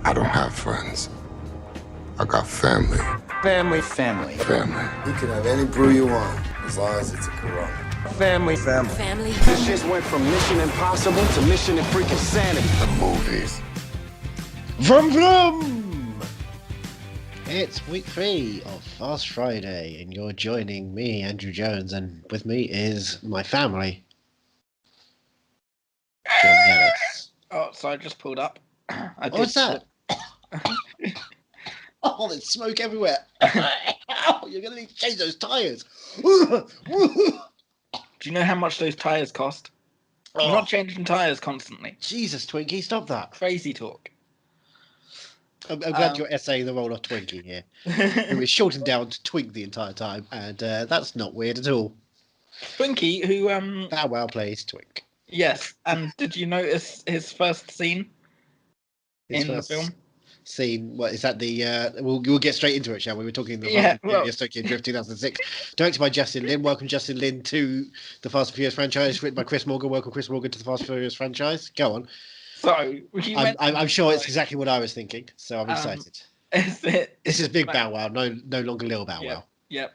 I don't have friends. I got family. Family. You can have any brew you want, as long as it's a Corona. Family. This just went from Mission Impossible to Mission and freaking Sanity. The movies. Vroom vroom! It's week 3 of Fast Friday, and you're joining me, Andrew Jones, and with me is my family. John Ellis. Oh, so I just pulled up. What's that? Oh, there's smoke everywhere. Oh, you're going to need to change those tyres. Do you know how much those tyres cost? I'm not changing tyres constantly. Jesus, Twinkie, stop that. Crazy talk. I'm glad you're essaying the role of Twinkie here. It was shortened down to Twink the entire time, and that's not weird at all. Twinkie, who... Bow Wow plays Twink. Yes, and did you notice his first scene the film? Scene, what is that? We'll get straight into it, shall we? We're talking the Yeah, Fast and Furious Tokyo Drift 2006, directed by Justin Lin. Welcome, Justin Lin, to the Fast and Furious franchise. Written by Chris Morgan. Welcome, Chris Morgan, to the Fast and Furious franchise. Go on. So I'm sure it's exactly what I was thinking, so I'm excited. This is Big Bow Wow, no longer Lil Bow Wow. Yep.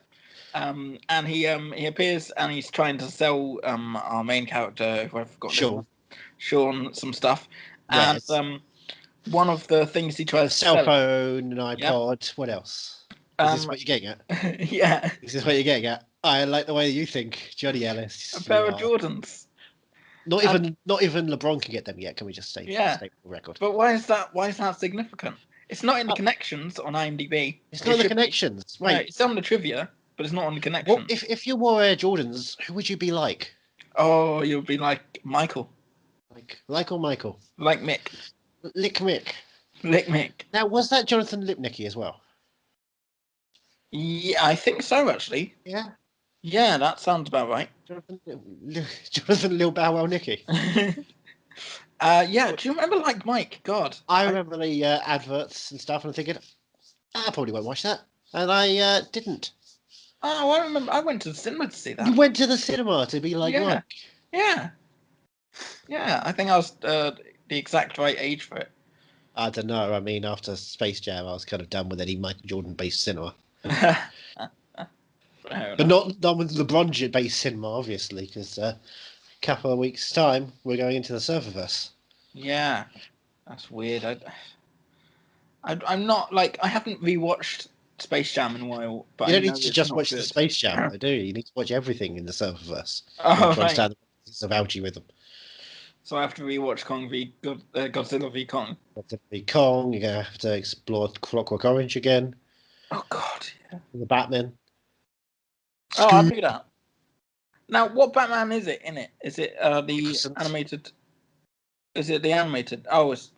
And he appears and he's trying to sell our main character, who I forgot, Sean, some stuff. Yes. And one of the things he tries to cell phone, an iPod. Yep. What else? Is this what you're getting at? Yeah. Is this what you're getting at? I like the way you think, Johnny Ellis. A pair of Jordans. Not even LeBron can get them yet. Can we just stay the record? But why is that significant? It's not in the connections on IMDb. It's not in the connections. Right. No, it's on the trivia, but it's not on the connections. Well, if you wore Air Jordans, who would you be like? Oh, you'll be like Michael. Like or Michael? Like Mick. Lick Mick. Lick Mick. Now, was that Jonathan Lipnicki as well? Yeah, I think so, actually. Yeah? Yeah, that sounds about right. Jonathan Lil Bow Wow Nicky. Yeah, do you remember Like Mike? God. I remember the adverts and stuff, and I'm thinking, I probably won't watch that. And I didn't. Oh, I remember. I went to the cinema to see that. You went to the cinema to be like Mike? Yeah. Yeah, I think I was the exact right age for it. I don't know. I mean, after Space Jam, I was kind of done with any Michael Jordan-based cinema. But not with LeBron-based cinema, obviously, because a couple of weeks' time, we're going into the Surferverse. Yeah, that's weird. I'm not, like, I haven't rewatched Space Jam in a while. But you don't need to just watch the Space Jam, though, do you? You need to watch everything in the Surferverse. Oh, right. Understand the process of algae rhythm. So I have to rewatch Godzilla v Kong. Godzilla v Kong. You're going to have to explore Clockwork Orange again. Oh, God, yeah. The Batman. Oh, I'll do that. Now, what Batman is it in it? Is it the animated? Is it the animated? Oh, it's...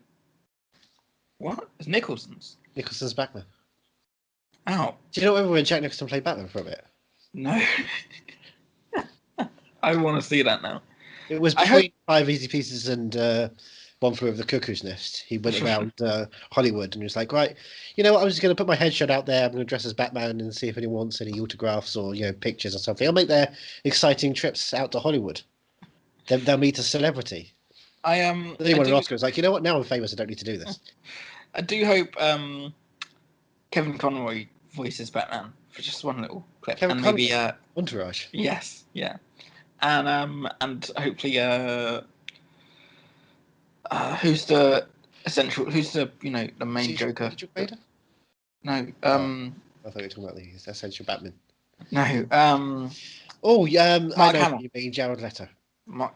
What? It's Nicholson's. Nicholson's Batman. Oh. Do you know when Jack Nicholson played Batman for a bit? No. I want to see that now. It was between 5 Easy Pieces and One Flew Over the Cuckoo's Nest. He went around Hollywood and he was like, right, you know what, I'm just going to put my headshot out there. I'm going to dress as Batman and see if anyone wants any autographs or, pictures or something. I'll make their exciting trips out to Hollywood. They'll meet a celebrity. Then he won an Oscar. It's like, you know what, now I'm famous, I don't need to do this. I do hope Kevin Conroy voices Batman for just one little clip. Kevin Conroy? Maybe Entourage. Yes, yeah. And hopefully who's the the main Joker? No, I thought you were talking about the essential Batman. No, I know Hamill. you mean Jared Leto. Mark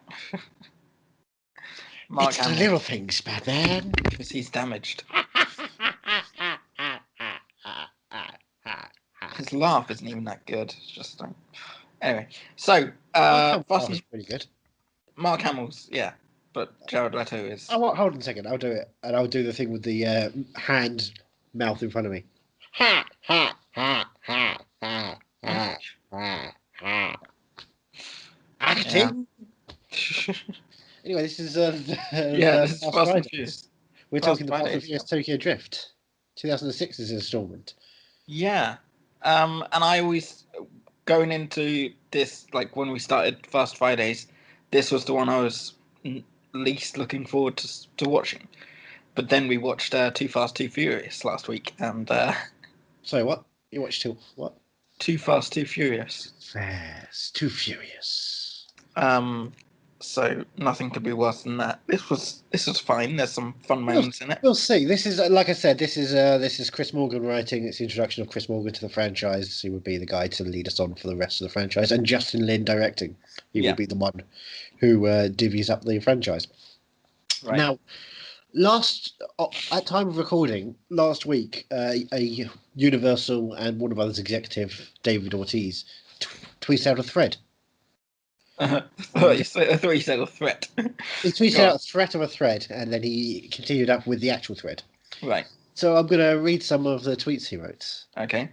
It's Hamill, the little things, Batman. because he's damaged. His laugh isn't even that good. It's just like... Anyway, so That's pretty good. Mark Hamill's, yeah, but Jared Leto is. Oh, hold on a second. I'll do it, and I'll do the thing with the hand mouth in front of me. Ha ha ha ha ha ha ha ha. Acting. Yeah. Anyway, this is This is Fast and Furious. We're Fast talking about Fridays. the Furious Tokyo Drift, 2006's installment. Yeah, and I always, going into this, like when we started Fast Fridays, this was the one I was least looking forward to watching. But then we watched Too Fast, Too Furious last week, and Sorry, what? You watched what? Too Fast, Too Furious. Fast, Too Furious. So nothing could be worse than that. This was fine. There's some fun moments in it. We'll see. This is, like I said, this is Chris Morgan writing. It's the introduction of Chris Morgan to the franchise. He would be the guy to lead us on for the rest of the franchise, and Justin Lin directing. He will be the one who divvies up the franchise. Right. Now, at time of recording last week, a Universal and Warner Brothers executive, David Ortiz, tweeted out a thread. I thought you said a threat. He tweeted out a threat of a thread, and then he continued up with the actual thread. Right. So I'm going to read some of the tweets he wrote. Okay.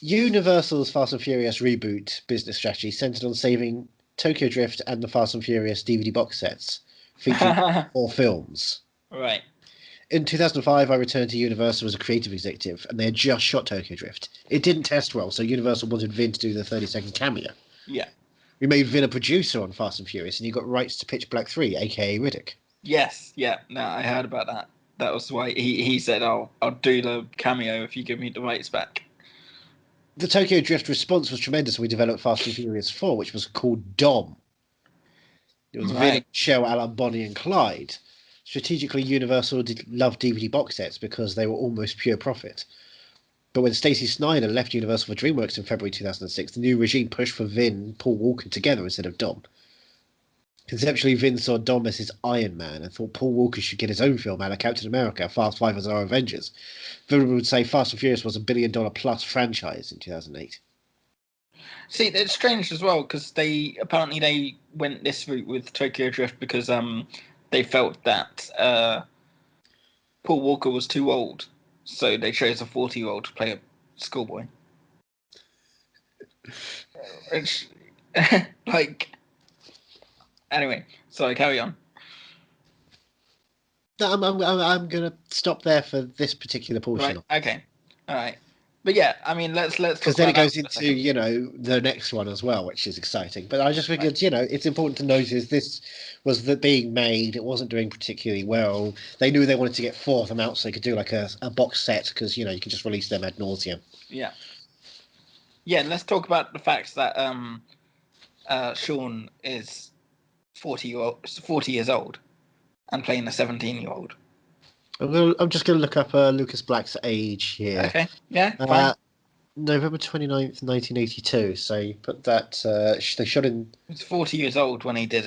Universal's Fast and Furious reboot business strategy centered on saving Tokyo Drift and the Fast and Furious DVD box sets, featuring 4 films. Right. In 2005, I returned to Universal as a creative executive, and they had just shot Tokyo Drift. It didn't test well, so Universal wanted Vin to do the 30-second cameo. Yeah. We made Vin a producer on Fast and Furious, and he got rights to Pitch Black 3, aka Riddick. Yes, yeah. No, I heard about that. That was why he said, I'll do the cameo if you give me the rights back. The Tokyo Drift response was tremendous. We developed Fast and Furious 4, which was called Dom. It was Vin, Michelle, Alan, Bonnie, and Clyde. Strategically, Universal loved DVD box sets because they were almost pure profit. But when Stacey Snider left Universal for DreamWorks in February 2006, the new regime pushed for Vin and Paul Walker together instead of Dom. Conceptually, Vin saw Dom as his Iron Man and thought Paul Walker should get his own film out of Captain America, Fast 5 as our Avengers. Vin would say Fast and Furious was $1 billion plus franchise in 2008. See, it's strange as well, because they went this route with Tokyo Drift because they felt that Paul Walker was too old. So they chose a 40-year-old to play a schoolboy. It's, anyway, sorry, carry on. No, I'm going to stop there for this particular portion. Right, okay, all right. But yeah, I mean, let's because then it goes into the next one as well, which is exciting. But I just figured it's important to notice this was being made. It wasn't doing particularly well. They knew they wanted to get 4 of them out so they could do like a box set because you can just release them ad nauseum. Yeah. Yeah, let's talk about the facts that Sean is 40 years old and playing a 17-year-old. I'm just going to look up Lucas Black's age here. Okay, yeah, fine. November 29th, 1982. So you put that... they shot in... He was 40 years old when he did...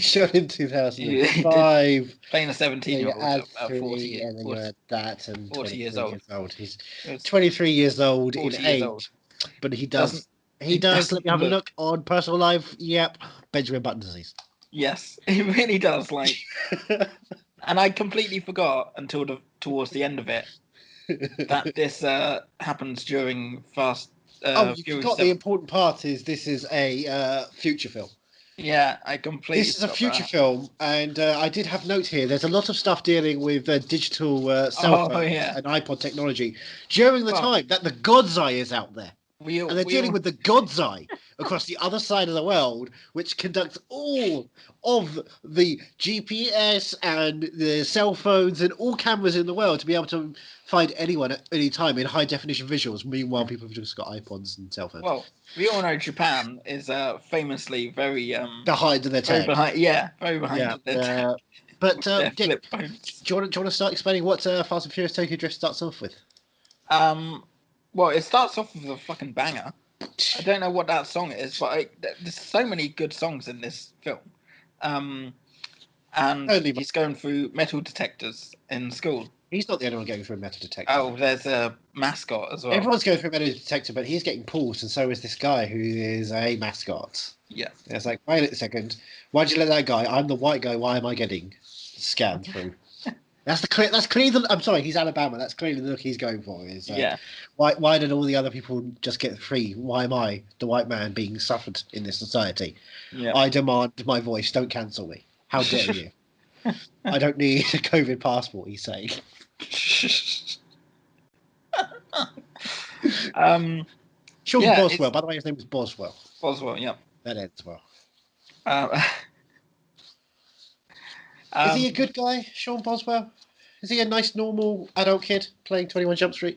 shot in 2005. Playing a 17-year-old at 40. And then you add that and 40 years old. He's 23 years old in age. Old. But he does... Let me have a look on personal life. Yep. Benjamin Button disease. Yes, he really does. And I completely forgot until towards the end of it that this happens during Fast. You forgot the important part is this is a future film. Yeah, I completely. This is a future film, and I did have notes here. There's a lot of stuff dealing with digital cell phones and iPod technology during the time that the God's Eye is out there. And they're dealing with the God's Eye across the other side of the world, which conducts all of the GPS and the cell phones and all cameras in the world to be able to find anyone at any time in high definition visuals. Meanwhile, people have just got iPods and cell phones. Well, we all know Japan is famously very behind their tech. Very behind their tech. But Dick, do you want to start explaining what Fast and Furious Tokyo Drift starts off with? Well, it starts off with a fucking banger. I don't know what that song is, but there's so many good songs in this film. And he's going through metal detectors in school. He's not the only one going through a metal detector. Oh, there's a mascot as well. Everyone's going through a metal detector, but he's getting pulled, and so is this guy who is a mascot. Yeah. And it's like, wait a second. Why'd you let that guy? I'm the white guy. Why am I getting scanned through? That's clearly I'm sorry, he's Alabama. That's clearly the look he's going for. Is why did all the other people just get free? Why am I, the white man, being suffered in this society? Yeah. I demand my voice. Don't cancel me. How dare you? I don't need a COVID passport, he's saying. Sean Boswell. By the way, his name is Boswell. Boswell, yeah. That ends well. Is he a good guy, Sean Boswell? Is he a nice, normal adult kid playing 21 Jump Street?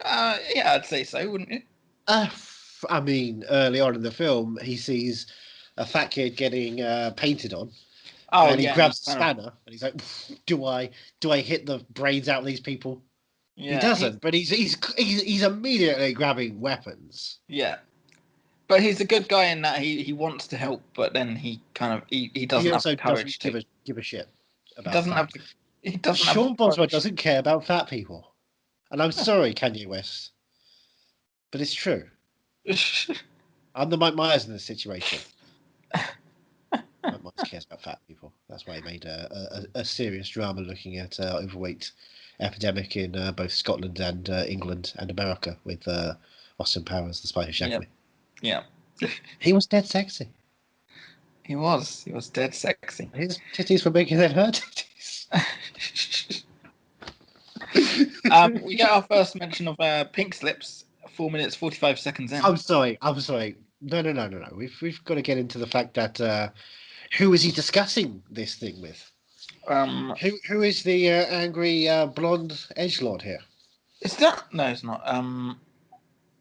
Yeah, I'd say so, wouldn't you? I mean, early on in the film, he sees a fat kid getting painted on, and he grabs a spanner, and he's like, "Do I hit the brains out of these people?" Yeah, he doesn't, but he's immediately grabbing weapons. Yeah, but he's a good guy in that he wants to help, but then he kind of he doesn't have the courage to give a shit about. He doesn't. Sean Boswell doesn't care about fat people, and I'm sorry, Kanye West, but it's true. I'm the Mike Myers in this situation. Mike Myers cares about fat people. That's why he made a serious drama looking at overweight epidemic in both Scotland and England and America with Austin Powers, the spy who shagged me. Yeah. He was dead sexy. He was dead sexy. His titties were bigger than her titties. We get our first mention of pink slips 4 minutes 45 seconds in. I'm sorry. No. We've got to get into the fact that who is he discussing this thing with? Who is the angry blonde edgelord here? Is that? No, it's not.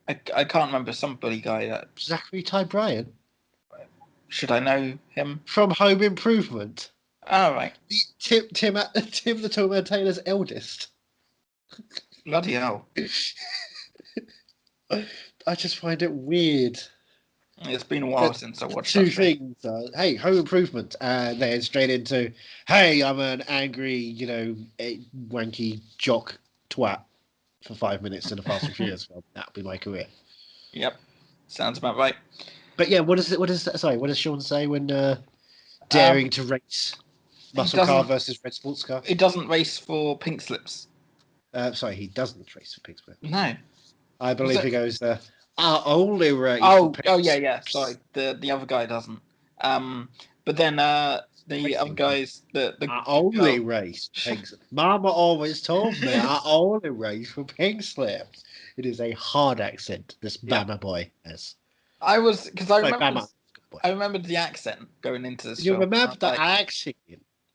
I can't remember. Somebody guy that Zachary Ty Bryan. Should I know him from Home Improvement? Oh, right. Tim the Toolman Taylor's eldest. Bloody hell! I just find it weird. It's been a while since I watched two things. Hey, Home Improvement, and then straight into, hey, I'm an angry, wanky jock twat for 5 minutes in a Fast and Furious film. That'll be my career. Yep, sounds about right. But yeah, what does Sean say when daring to race muscle car versus red sports car? He doesn't race for pink slips. He doesn't race for pink slips. No, I believe he goes there. I only race. Oh, yeah. Sorry, the other guy doesn't. But then the other guys, I only race pink slips. Mama always told me I only race for pink slips. It is a hard accent this Bama boy has. I remembered the accent going into this. You remember the accent,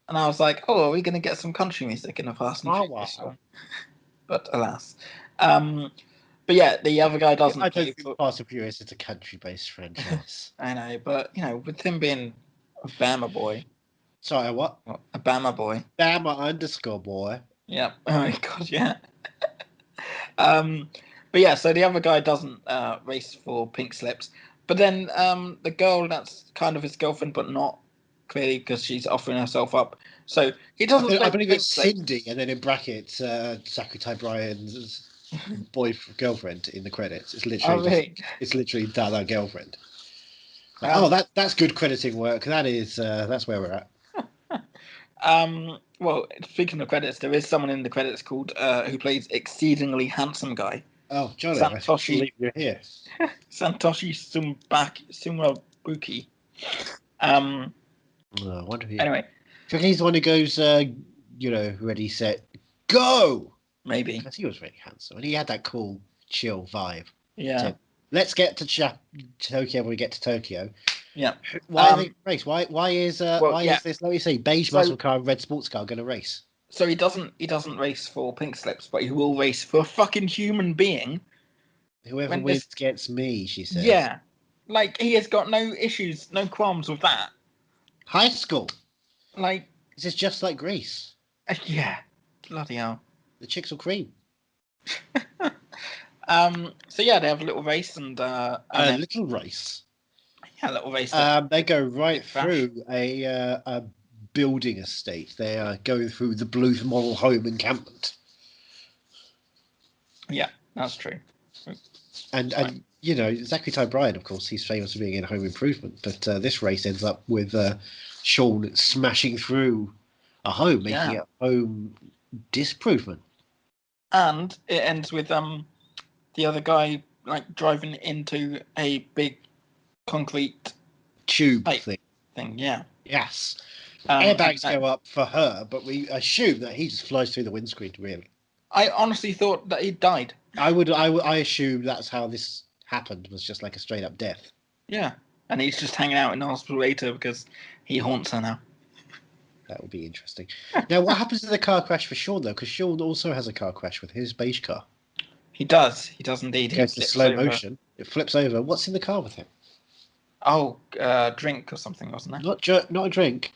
and I was like, "Oh, are we going to get some country music in a Fast and Furious film?" But alas. But yeah, the other guy doesn't. I don't think Fast and Furious is a country-based franchise. I know, but with him being a Bama boy. Sorry, what? A Bama boy. Bama _ boy. Yeah. Oh my god, yeah. But yeah, so the other guy doesn't race for pink slips. But then the girl that's kind of his girlfriend, but not clearly because she's offering herself up. So he doesn't. I believe it's Cindy, and then in brackets, Zachary Ty Bryan's girlfriend in the credits. It's literally it's literally that girlfriend. That's good crediting work. That's where we're at. Well, speaking of credits, there is someone in the credits called who plays exceedingly handsome guy. Oh, Johnny, Santoshi, you're here. Santoshi Sumabuki. I wonder if anyway, he's the one who goes, ready, set, go. Maybe. Because he was very handsome and he had that cool, chill vibe. Yeah. So, let's get to Tokyo when we get to Tokyo. Yeah. Why are they race? Why is this, let me see, beige muscle car and red sports car going to race? So he doesn't race for pink slips, but he will race for a fucking human being. Whoever wins gets me, she says. Yeah. Like, he has got no issues, no qualms with that. High school. Like, this is just like Grease. Yeah. Bloody hell. The chicks will cream. So yeah, they have a little race and a little race. Yeah, a little race. They go right through a building estate. They are going through the Bluth Model Home encampment. Yeah, that's true. And Zachary Ty Bryan, of course, he's famous for being in Home Improvement, but this race ends up with Sean smashing through a home, making it home disprovement. And it ends with the other guy driving into a big concrete tube thing. Yeah. Yes. Airbags go up for her, but we assume that he just flies through the windscreen. Really. I honestly thought that he died. I assume that's how this happened. Was just like a straight up death. Yeah, and he's just hanging out in the hospital later because he haunts her now. That would be interesting. Now, what happens to the car crash for Sean, though? Because Sean also has a car crash with his beige car. He does. He does indeed. It goes to slow motion. It flips over. What's in the car with him? Oh, drink or something, wasn't it? Not a drink.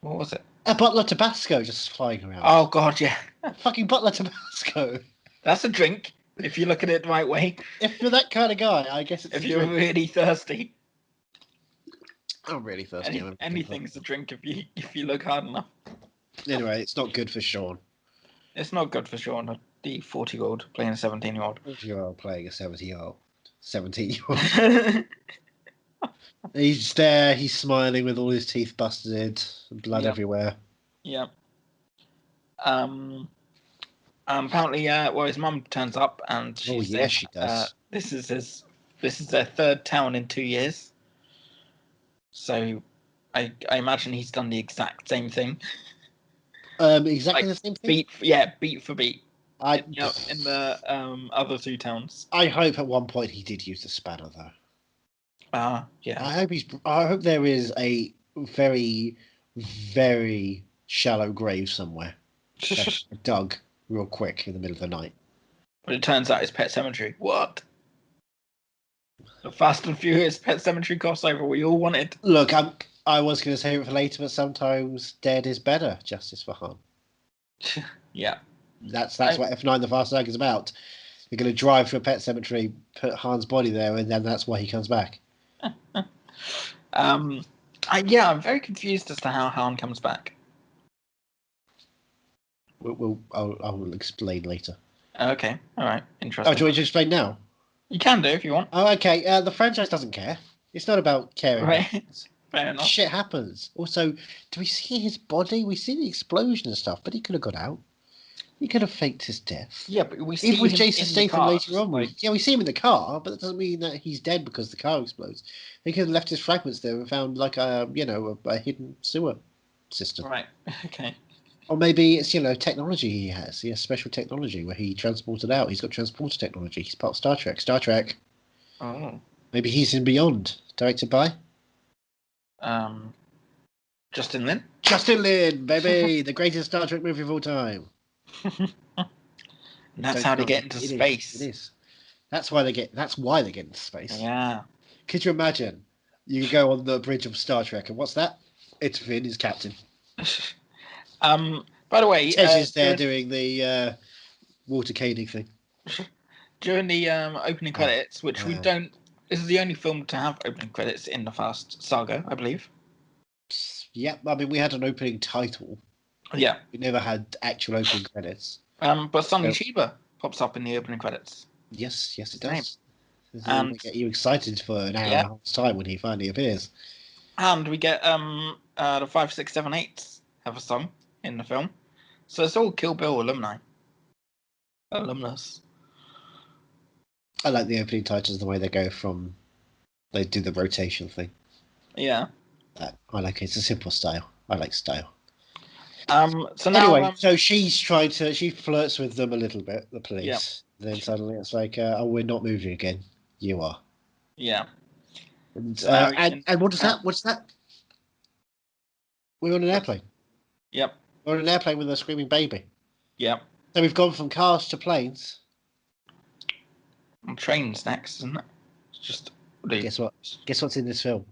What was it? A bottle of Tabasco just flying around. Oh, God, yeah. A fucking bottle of Tabasco. That's a drink, if you look at it the right way. If you're that kind of guy, I guess it's If a you're drink. really thirsty. I'm really thirsty. Anything's a drink if you look hard enough. Anyway, it's not good for Sean. It's not good for Sean, the 40-year-old playing a 17-year-old. 40-year-old playing a 17-year-old. He's there, he's smiling with all his teeth busted, blood everywhere. Yeah. Apparently, his mum turns up and she says, she does. This is their third town in 2 years. So, I imagine he's done the exact same thing. Exactly the same thing. Beat for beat. In the other two towns. I hope at one point he did use the spanner, though. Yeah. I hope there is a very, very shallow grave somewhere. Dug real quick in the middle of the night. But it turns out it's Pet Sematary. What? The Fast and Furious Pet Sematary crossover we all wanted. Look, I was going to save it for later, but sometimes dead is better. Justice for Han. Yeah. That's what F9 The Fast Saga is about. They're going to drive to a pet cemetery, put Han's body there, and then that's why he comes back. I'm very confused as to how Han comes back. I'll explain later. Okay, all right, interesting. Oh, do you want me to explain now? You can do if you want. Oh, okay. The franchise doesn't care. It's not about caring. Right. Fair enough. Shit happens. Also, do we see his body? We see the explosion and stuff, but he could have got out. He could have faked his death. Yeah, but we see even with him Jason in Statham the car. later on. We see him in the car, but that doesn't mean that he's dead because the car explodes. He could have left his fragments there and found like a hidden sewer system. Right. Okay. Or maybe it's technology he has. He has special technology where he transported out. He's got transporter technology. He's part of Star Trek. Star Trek. Oh. Maybe he's in Beyond. Directed by Justin Lin. Justin Lin, baby, the greatest Star Trek movie of all time. And that's how they get into space. It is. That's why they get into space. Yeah. Could you imagine? You go on the bridge of Star Trek, and what's that? It's Finn, his captain. By the way, Tej is there doing the water caning thing. During the opening credits, which we don't. This is the only film to have opening credits in the Fast Saga, I believe. Yep, I mean we had an opening title. Yeah. We never had actual opening credits. But Sonny Chiba pops up in the opening credits. Yes, it does. And get you excited for an hour and a half's time when he finally appears. And we get the 5, 6, 7, 8 have a song in the film, so it's all Kill Bill alumnus. I like the opening titles, the way they go from. They do the rotation thing. Yeah. I like it. It's a simple style. I like style. So now, anyway, so she flirts with them a little bit, the police. Yeah. Then suddenly it's like, we're not moving again. You are. Yeah. And So and what is that? What's that? We're on an airplane. Yep. We're on an airplane with a screaming baby. Yep. So we've gone from cars to planes. And trains next, isn't it? It's just. Guess what? Guess what's in this film?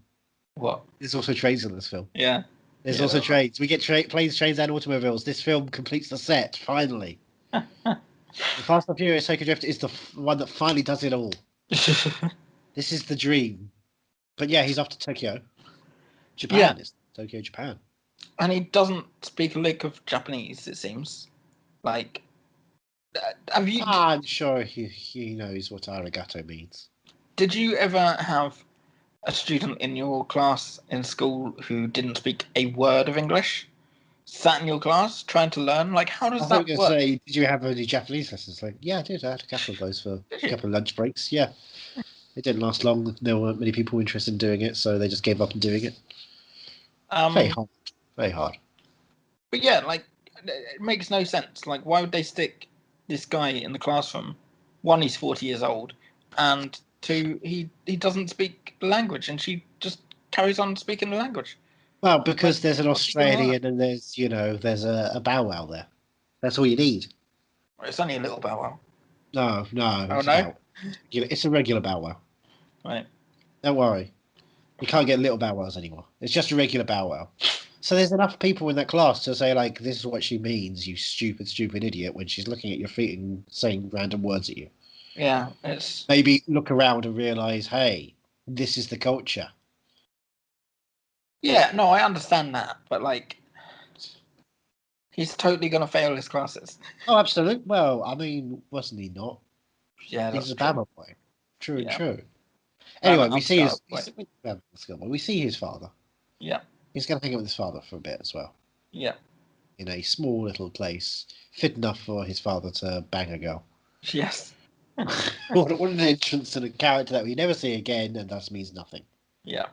What? There's also trains in this film. Yeah. There's also trains. We get planes, trains, and automobiles. This film completes the set, finally. The Fast and Furious Tokyo Drift is the one that finally does it all. This is the dream. But yeah, he's off to Tokyo. Japan. Yeah. It's Tokyo, Japan. And he doesn't speak a lick of Japanese, it seems. Like, have you... I'm sure he knows what arigato means. Did you ever have a student in your class in school who didn't speak a word of English? Sat in your class trying to learn? Like, how does that work? Say, did you have any Japanese lessons? Like, yeah, I did. I had a couple of those for a couple of lunch breaks. Yeah. It didn't last long. There weren't many people interested in doing it, so they just gave up on doing it. Very hard. Very hard. But yeah, like, it makes no sense. Like, why would they stick this guy in the classroom? One, he's 40 years old, and two, he doesn't speak the language, and she just carries on speaking the language. Well, because there's an What's he doing Australian and there's a Bow Wow there. That's all you need. It's only a little Bow Wow. No, Oh, it's no? a Bow Wow. It's a regular Bow Wow. Right. Don't worry. You can't get little Bow Wows anymore. It's just a regular Bow Wow. So there's enough people in that class to say, like, this is what she means, you stupid, stupid idiot, when she's looking at your feet and saying random words at you. Yeah, it's... Maybe look around and realise, hey, this is the culture. Yeah, no, I understand that, but, like, he's totally going to fail his classes. Oh, absolutely. Well, I mean, wasn't he not? Yeah, He's that's a true. Bama boy. True and Yeah. true. Anyway, we see his father. Yeah. He's going to hang out with his father for a bit as well. Yeah. In a small little place, fit enough for his father to bang a girl. Yes. What an entrance to the character that we never see again, and thus means nothing. Yeah.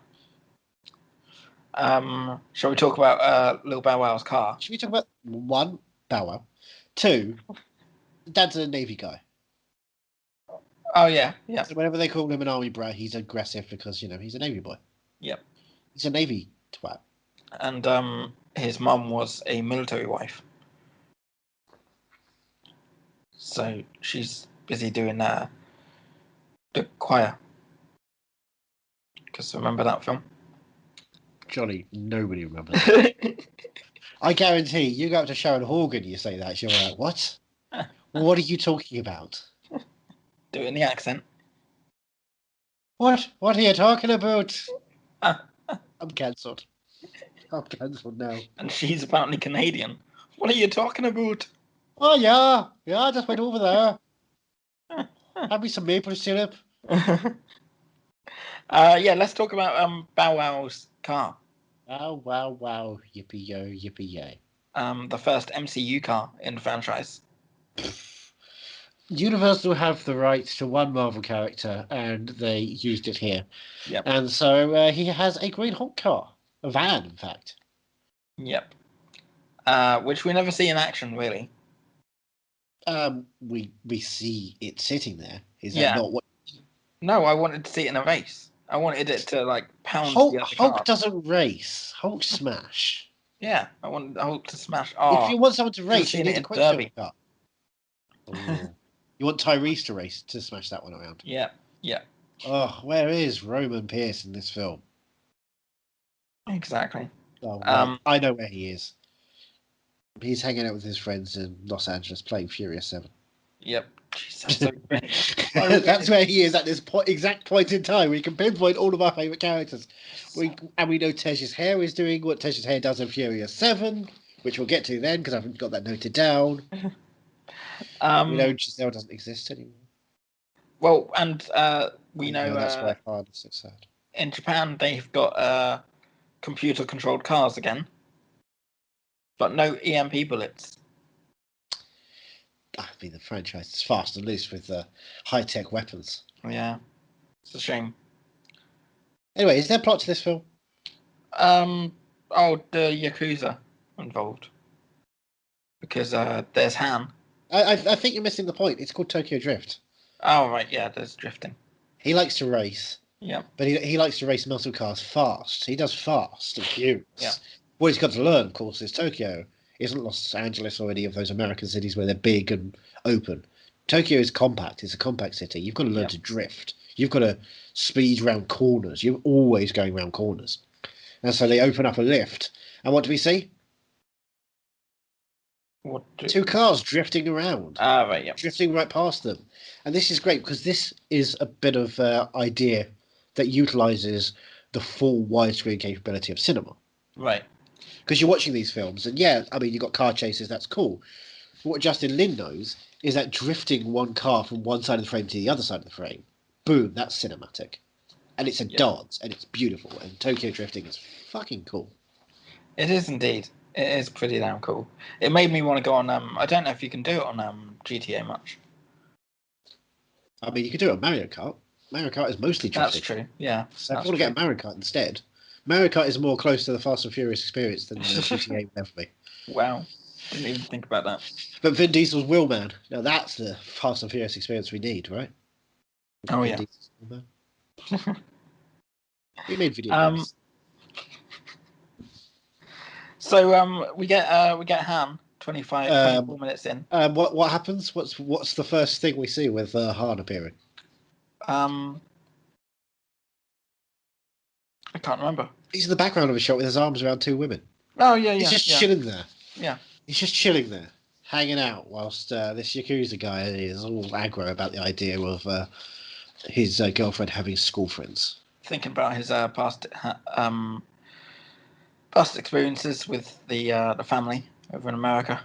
Shall we talk about Little Bow Wow's car? Should we talk about one, Bow Wow? Two, Dad's a Navy guy. Oh yeah, yeah. So whenever they call him an army brat, he's aggressive because he's a Navy boy. Yep. He's a Navy twat. And his mum was a military wife, so she's busy doing the choir. Because remember that film? Johnny, nobody remembers that. I guarantee you go up to Sharon Horgan, you say that, she'll be like, what? What are you talking about? Do it in the accent. What? What are you talking about? I'm cancelled. I'm cancelled now. And she's apparently Canadian. What are you talking about? Oh, yeah. Yeah, I just went over there. Have me some maple syrup. Yeah, let's talk about Bow Wow's car. Wow, wow, wow. Yippee-yo, yippee-yay. The first MCU car in the franchise. Universal have the rights to one Marvel character, and they used it here. Yep. And so he has a Green Hulk car. A van, in fact. Yep. Which we never see in action, really. We see it sitting there. Is that Yeah. not what... No, I wanted to see it in a race. I wanted it to, like, pound the other Hulk car. doesn't race. Hulk smash. Yeah, I wanted Hulk to smash. Oh, If you want someone to race, seen you need it a in Quicksilver Derby. car. You want Tyrese to race, to smash that one around. Yeah, yeah. Oh, where is Roman Pierce in this film? Exactly. Oh, well, I know where he is. He's hanging out with his friends in Los Angeles playing Furious 7. Yep. Jeez, that's so great. That's where he is at this exact point in time. We can pinpoint all of our favourite characters. We know Tej's hair is doing what Tej's hair does in Furious 7, which we'll get to then because I haven't got that noted down. We know Giselle doesn't exist anymore. Well, and we know that's why Hard is so sad. In Japan they've got computer-controlled cars again, but no EMP bullets. I mean, the franchise is fast and loose with high-tech weapons. Yeah, it's a shame. Anyway, is there a plot to this film? The Yakuza involved. Because there's Han. I think you're missing the point. It's called Tokyo Drift. Oh, right, yeah, there's drifting. He likes to race. Yeah. But he likes to race muscle cars fast. He does fast and furious. Yeah. What he's got to learn, of course, is Tokyo isn't Los Angeles or any of those American cities where they're big and open. Tokyo is compact. It's a compact city. You've got to learn to drift. You've got to speed round corners. You're always going round corners. And so they open up a lift. And what do we see? Two cars drifting around. Ah, right, yeah. Drifting right past them. And this is great because this is a bit of idea that utilises the full widescreen capability of cinema. Right. Because you're watching these films, and yeah, I mean, you've got car chases, that's cool. But what Justin Lin knows is that drifting one car from one side of the frame to the other side of the frame, boom, that's cinematic. And it's a dance, and it's beautiful, and Tokyo drifting is fucking cool. It is indeed. It is pretty damn cool. It made me want to go on, I don't know if you can do it on GTA much. I mean, you could do it on Mario Kart. Mario Kart is mostly drifting. That's true, yeah. So if you want to get a Mario Kart instead, Mario Kart is more close to the Fast and Furious experience than GTA would ever be. Wow. Didn't even think about that. But Vin Diesel's Wheelman. Now that's the Fast and Furious experience we need, right? Oh, Vin yeah. We made video games. So we get Han 24 minutes in. What happens? What's the first thing we see with Han appearing? I can't remember. He's in the background of a shot with his arms around two women. Oh yeah, He's just chilling there. Yeah. He's just chilling there, hanging out, whilst this Yakuza guy is all aggro about the idea of his girlfriend having school friends. Thinking about his past experiences with the family over in America.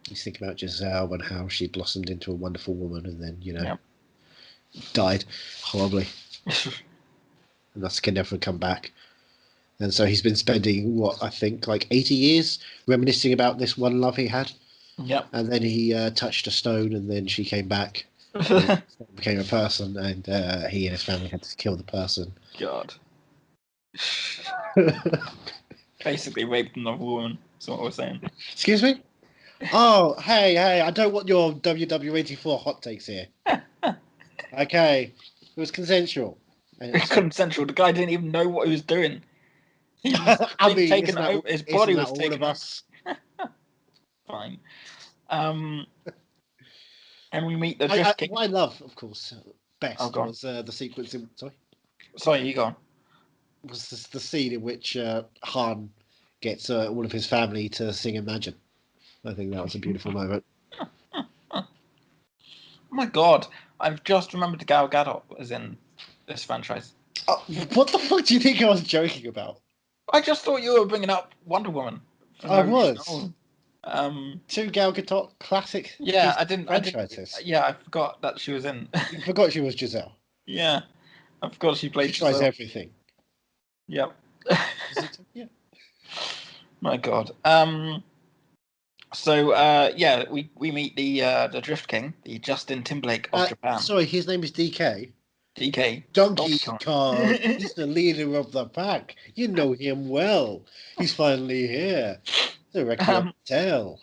He's thinking about Giselle and how she blossomed into a wonderful woman and then, died horribly. And thus can never come back. And so he's been spending, 80 years reminiscing about this one love he had. Yep. And then he touched a stone and then she came back. Became a person, and he and his family had to kill the person. God. Basically raped another woman, is what we're saying. Excuse me? Oh, hey, I don't want your WW84 hot takes here. Okay. It was consensual. It's consensual. The guy didn't even know what he was doing. He was taken over. His body was taken over. Us. Fine. And we meet the Drift King. What I love, of course, best was the sequence in... Sorry, you go on. Was the scene in which Han gets all of his family to sing Imagine. I think that was a beautiful moment. Oh my God. I've just remembered Gal Gadot was in this franchise. What the fuck do you think I was joking about? I just thought you were bringing up Wonder Woman. I was. Two Gal Gadot classic. Yeah, I didn't. I forgot that she was in. You forgot she was Giselle. Yeah, I forgot she played. She tries everything. Yep. Yeah. My God. So we meet the Drift King, the Justin Timberlake of Japan. Sorry, his name is DK. DK. Donkey Kong. He's the leader of the pack. You know him well. He's finally here. The record tell.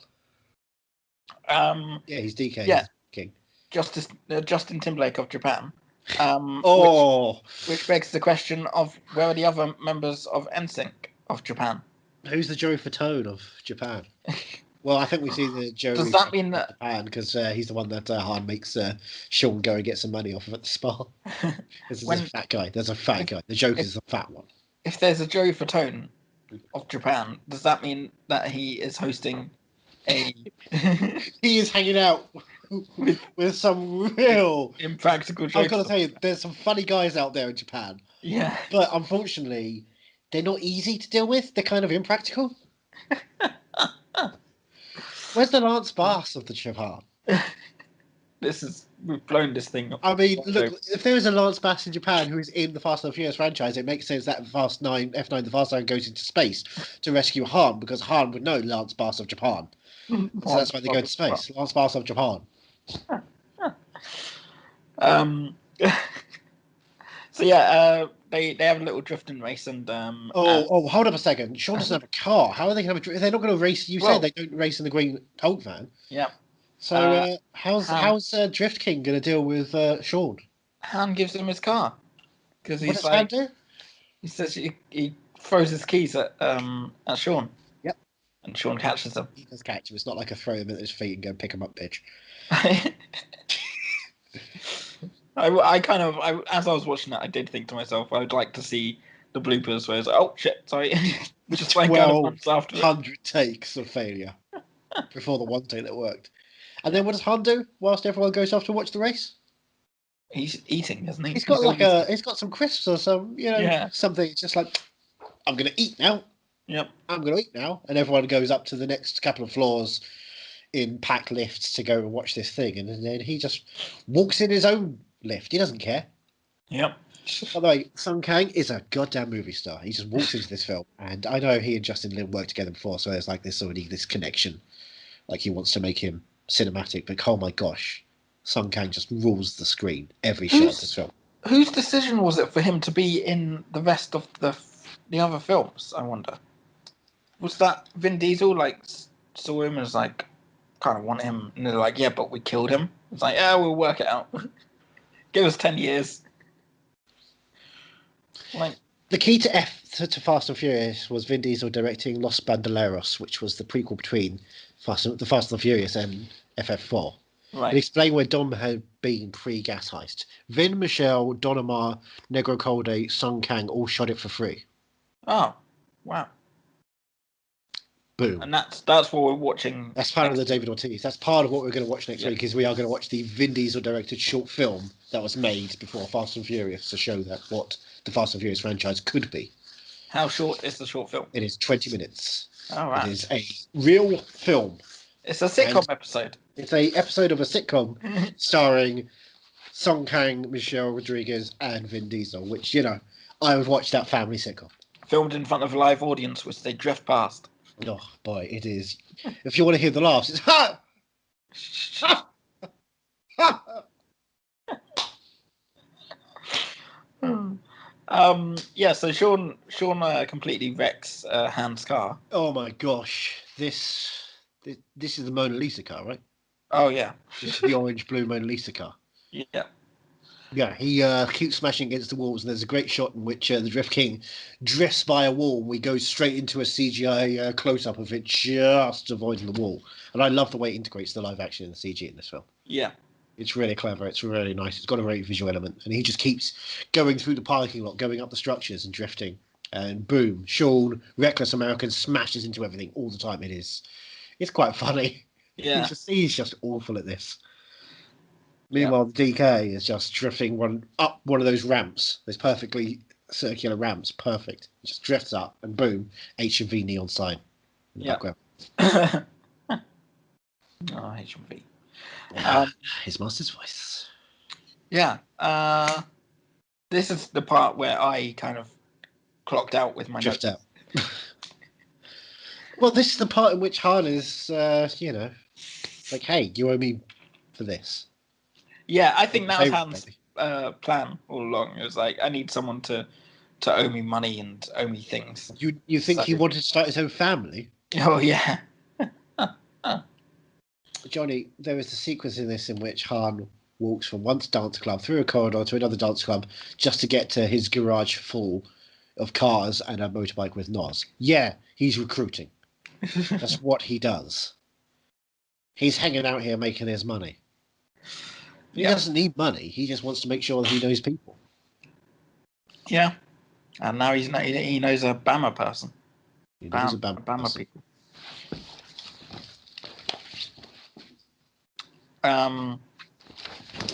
Yeah, he's DK. Yeah. He's King. Justin Timberlake of Japan. Which begs the question of where are the other members of NSYNC of Japan? Who's the Joey Fatone of Japan? Well, I think we see the Joey. Does that mean that Japan because he's the one that Han makes Sean go and get some money off of at the spa? There's a fat guy. There's a fat guy. The Joker's is the fat one. If there's a Joey Fatone of Japan, does that mean that he is hosting a? He is hanging out with some real impractical jokes. I've got to tell you, there's some funny guys out there in Japan. Yeah. But unfortunately, they're not easy to deal with. They're kind of impractical. Where's the Lance Bass of the Japan? We've blown this thing up. I mean, look, if there is a Lance Bass in Japan who is in the Fast and the Furious franchise, it makes sense that F9, the Fast 9 goes into space to rescue Han, because Han would know Lance Bass of Japan. So that's why they go to space. Lance Bass of Japan. So yeah, they have a little drifting race and hold up a second. Sean doesn't have a car. How are they going to? They're not going to race. You said they don't race in the green Hulk van. Yeah. So how's Drift King going to deal with Sean? Han gives him his car because he's Han do? He says he throws his keys at Sean. Yep. And Sean catches them. He does catch him. It's not like a throw him at his feet and go pick him up, bitch. As I was watching that, I did think to myself, I would like to see the bloopers where it's like, oh shit, sorry, just like 1,200 takes of failure before the one take that worked. And then what does Han do whilst everyone goes off to watch the race? He's eating, isn't he? He's got he's got some crisps or some, something. It's just like, I'm gonna eat now. Yep. I'm gonna eat now, and everyone goes up to the next couple of floors in packed lifts to go and watch this thing, and then he just walks in his own lift. He doesn't care. Yep. By the way, Sung Kang is a goddamn movie star. He just walks into this film, and I know he and Justin Lin worked together before, so there's like this connection. Like he wants to make him cinematic, but oh my gosh, Sung Kang just rules the screen every shot of this film. Whose decision was it for him to be in the rest of the other films? I wonder. Was that Vin Diesel saw him as like kind of want him, and they're like, yeah, but we killed him. It's like, yeah, we'll work it out. Give us 10 years. Like the key to to Fast and Furious was Vin Diesel directing Los Bandoleros, which was the prequel between the Fast and Furious and FF4. Right. It explained where Dom had been pre-gas heist. Vin, Michelle, Don Omar, Negro Colde, Sung Kang all shot it for free. Oh, wow. Boom. And that's what we're watching. That's part of the David Ortiz. That's part of what we're going to watch next week. Is we are going to watch the Vin Diesel directed short film that was made before Fast and Furious to show that what the Fast and Furious franchise could be. How short is the short film? It is 20 minutes. All right. It is a real film. It's a sitcom episode. It's a episode of a sitcom starring Song Kang, Michelle Rodriguez, and Vin Diesel, which, I would watch that family sitcom. Filmed in front of a live audience, which they drift past. Oh, boy, it is. If you want to hear the laughs, it's ha! Ha! Ha! So Sean completely wrecks Han's car. Oh, my gosh. This is the Mona Lisa car, right? Oh, yeah. This is the orange-blue Mona Lisa car. Yeah. Yeah, he keeps smashing against the walls, and there's a great shot in which the Drift King drifts by a wall, and we go straight into a CGI close-up of it, just avoiding the wall. And I love the way it integrates the live action and the CG in this film. Yeah. It's really clever. It's really nice. It's got a very visual element. And he just keeps going through the parking lot, going up the structures and drifting. And boom, Sean, reckless American, smashes into everything all the time. It's quite funny. Yeah. He's just awful at this. Meanwhile, the DK is just drifting up one of those ramps. Those perfectly circular ramps. Perfect. He just drifts up and boom, H&V neon sign in the background. Oh, H&V. His master's voice. Yeah. This is the part where I kind of clocked out with my Drift notes. out. Well, this is the part in which Han is, like, hey, you owe me for this. Yeah, I think that was Han's plan all along. It was like, I need someone to owe me money and owe me things. You think he wanted to start his own family? Oh, yeah. Johnny, there is a sequence in this in which Han walks from one dance club through a corridor to another dance club just to get to his garage full of cars and a motorbike with Noz. Yeah, he's recruiting. That's what he does. He's hanging out here making his money. He doesn't need money. He just wants to make sure that he knows people. Yeah. And now he knows a Bama person. He knows a Bama person. people. I'm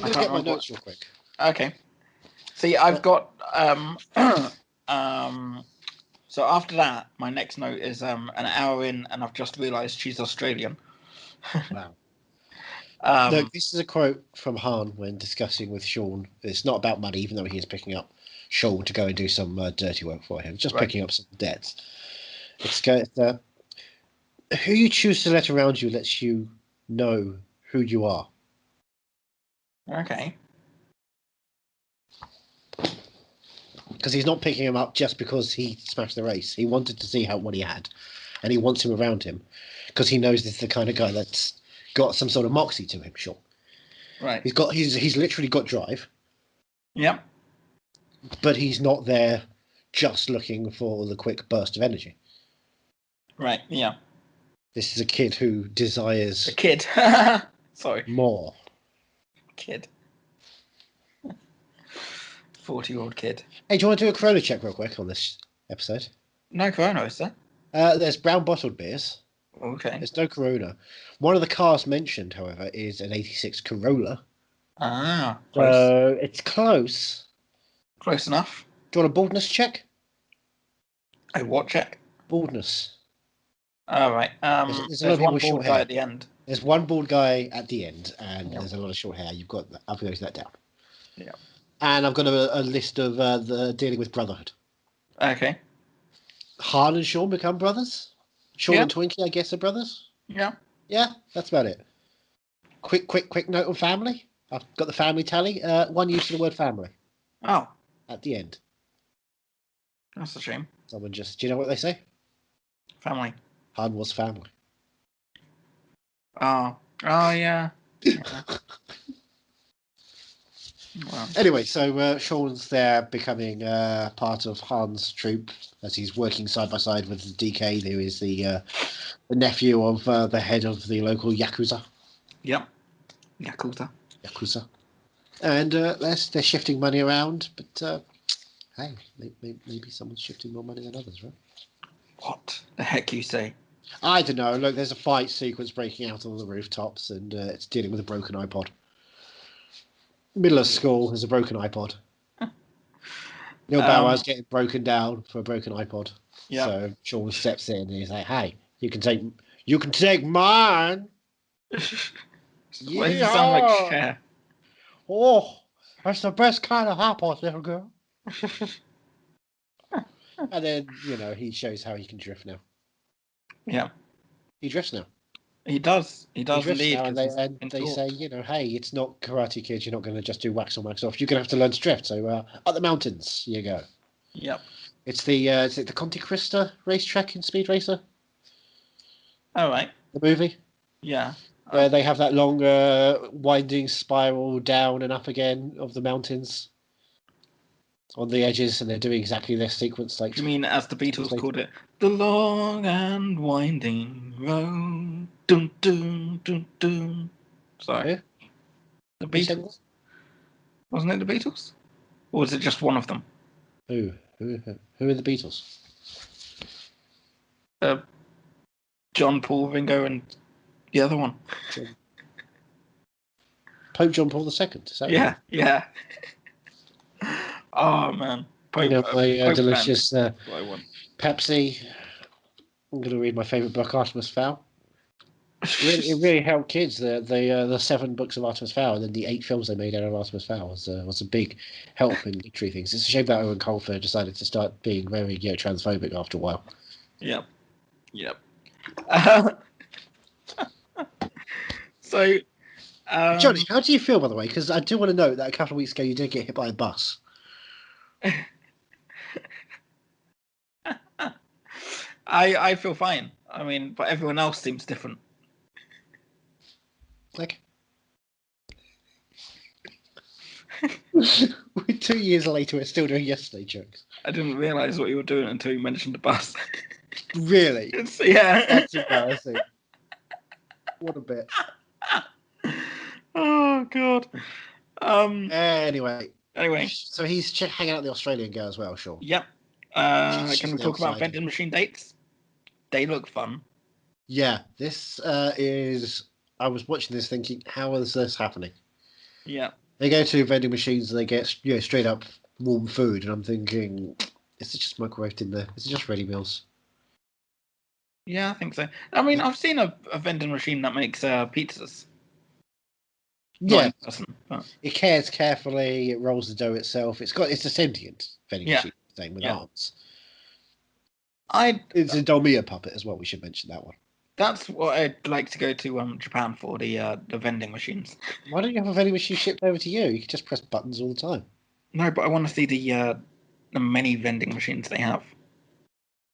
going to get my notes real quick. Okay. See, I've got so after that, my next note is an hour in, and I've just realised she's Australian. Wow. No, this is a quote from Han when discussing with Sean. It's not about money, even though he is picking up Sean to go and do some dirty work for him. Just picking up some debts. It's who you choose to let around you lets you know who you are. Okay. Because he's not picking him up just because he smashed the race. He wanted to see what he had, and he wants him around him because he knows this is the kind of guy that's got some sort of moxie to him. Sure. Right. He's literally got drive. Yep. But he's not there just looking for the quick burst of energy. Right. Yeah. This is a kid who desires a kid. Sorry. More. Kid. 40-year-old kid. Hey, do you want to do a Corona check real quick on this episode? No Corona, is there? There's brown bottled beers. Okay. There's no Corona. One of the cars mentioned, however, is an 86 Corolla. Ah. So it's close. Close enough. Do you want a baldness check? A what check? Baldness. All right. There's one bald guy at the end. There's one bald guy at the end, and there's a lot of short hair. You've got that. I've noted that down. Yeah. And I've got a list of the dealing with brotherhood. Okay. Han and Sean become brothers. Sean and Twinkie, I guess, are brothers. Yeah. Yeah, that's about it. Quick note on family. I've got the family tally. One use of the word family. Oh. At the end. That's a shame. Someone do you know what they say? Family. Han was family. Oh. Oh, yeah. Wow. Anyway, so Sean's there becoming part of Han's troop, as he's working side by side with DK, who is the nephew of the head of the local Yakuza. Yep. Yakuza. And they're shifting money around, but hey, maybe someone's shifting more money than others, right? What the heck you say? I don't know. Look, there's a fight sequence breaking out on the rooftops, and it's dealing with a broken iPod. Middle of school, there's a broken iPod. Neil Bow Wow's getting broken down for a broken iPod. Yeah. So Sean steps in and he's like, "Hey, you can take mine." Why does he sound like Cher? Oh, that's the best kind of iPod, little girl. And then, he shows how he can drift now. Yeah. He drifts now. He does. He does drifts indeed. now, and they say, hey, it's not Karate Kid. You're not going to just do wax on, wax off. You're going to have to learn to drift. So up the mountains you go. Yep. It's the Conte Crista racetrack in Speed Racer? All right. The movie? Yeah. Where they have that long winding spiral down and up again of the mountains on the edges, and they're doing exactly this sequence. Like, you mean, as the Beatles called it, the long and winding road. Dun, dun, dun, dun. Sorry. Who? The Beatles. Wasn't it the Beatles? Or was it just one of them? Who are the Beatles? John, Paul, Ringo, and the other one. Pope John Paul II. Is that right? Yeah. Oh man, Pope, my delicious Pepsi. I'm going to read my favourite book, Artemis Fowl. It really helped kids. The 7 books of Artemis Fowl and then the 8 films they made out of Artemis Fowl was a big help in literary things. It's a shame that Owen Colfer decided to start being very transphobic after a while. Yep. So, Johnny, how do you feel, by the way? Because I do want to note that a couple of weeks ago you did get hit by a bus. I feel fine. I mean, but everyone else seems different. Like, 2 years later, we're still doing yesterday jokes. I didn't realise what you were doing until you mentioned the bus. Really? Yeah. That's embarrassing. What a bit. Oh god. Anyway. So he's hanging out with the Australian girl as well, sure. Yep. Can we talk about vending machine dates? They look fun. Yeah, this is. I was watching this thinking, how is this happening? Yeah. They go to vending machines and they get straight up warm food, and I'm thinking, is it just microwaved in there? Is it just ready meals? Yeah, I think so. I mean, I've seen a vending machine that makes pizzas. Yeah, but... it cares carefully. It rolls the dough itself. It's a sentient vending machine thing with arms. It's a Dolmia puppet as well. We should mention that one. That's what I'd like to go to Japan for, the vending machines. Why don't you have a vending machine shipped over to you? You can just press buttons all the time. No, but I want to see the many vending machines they have.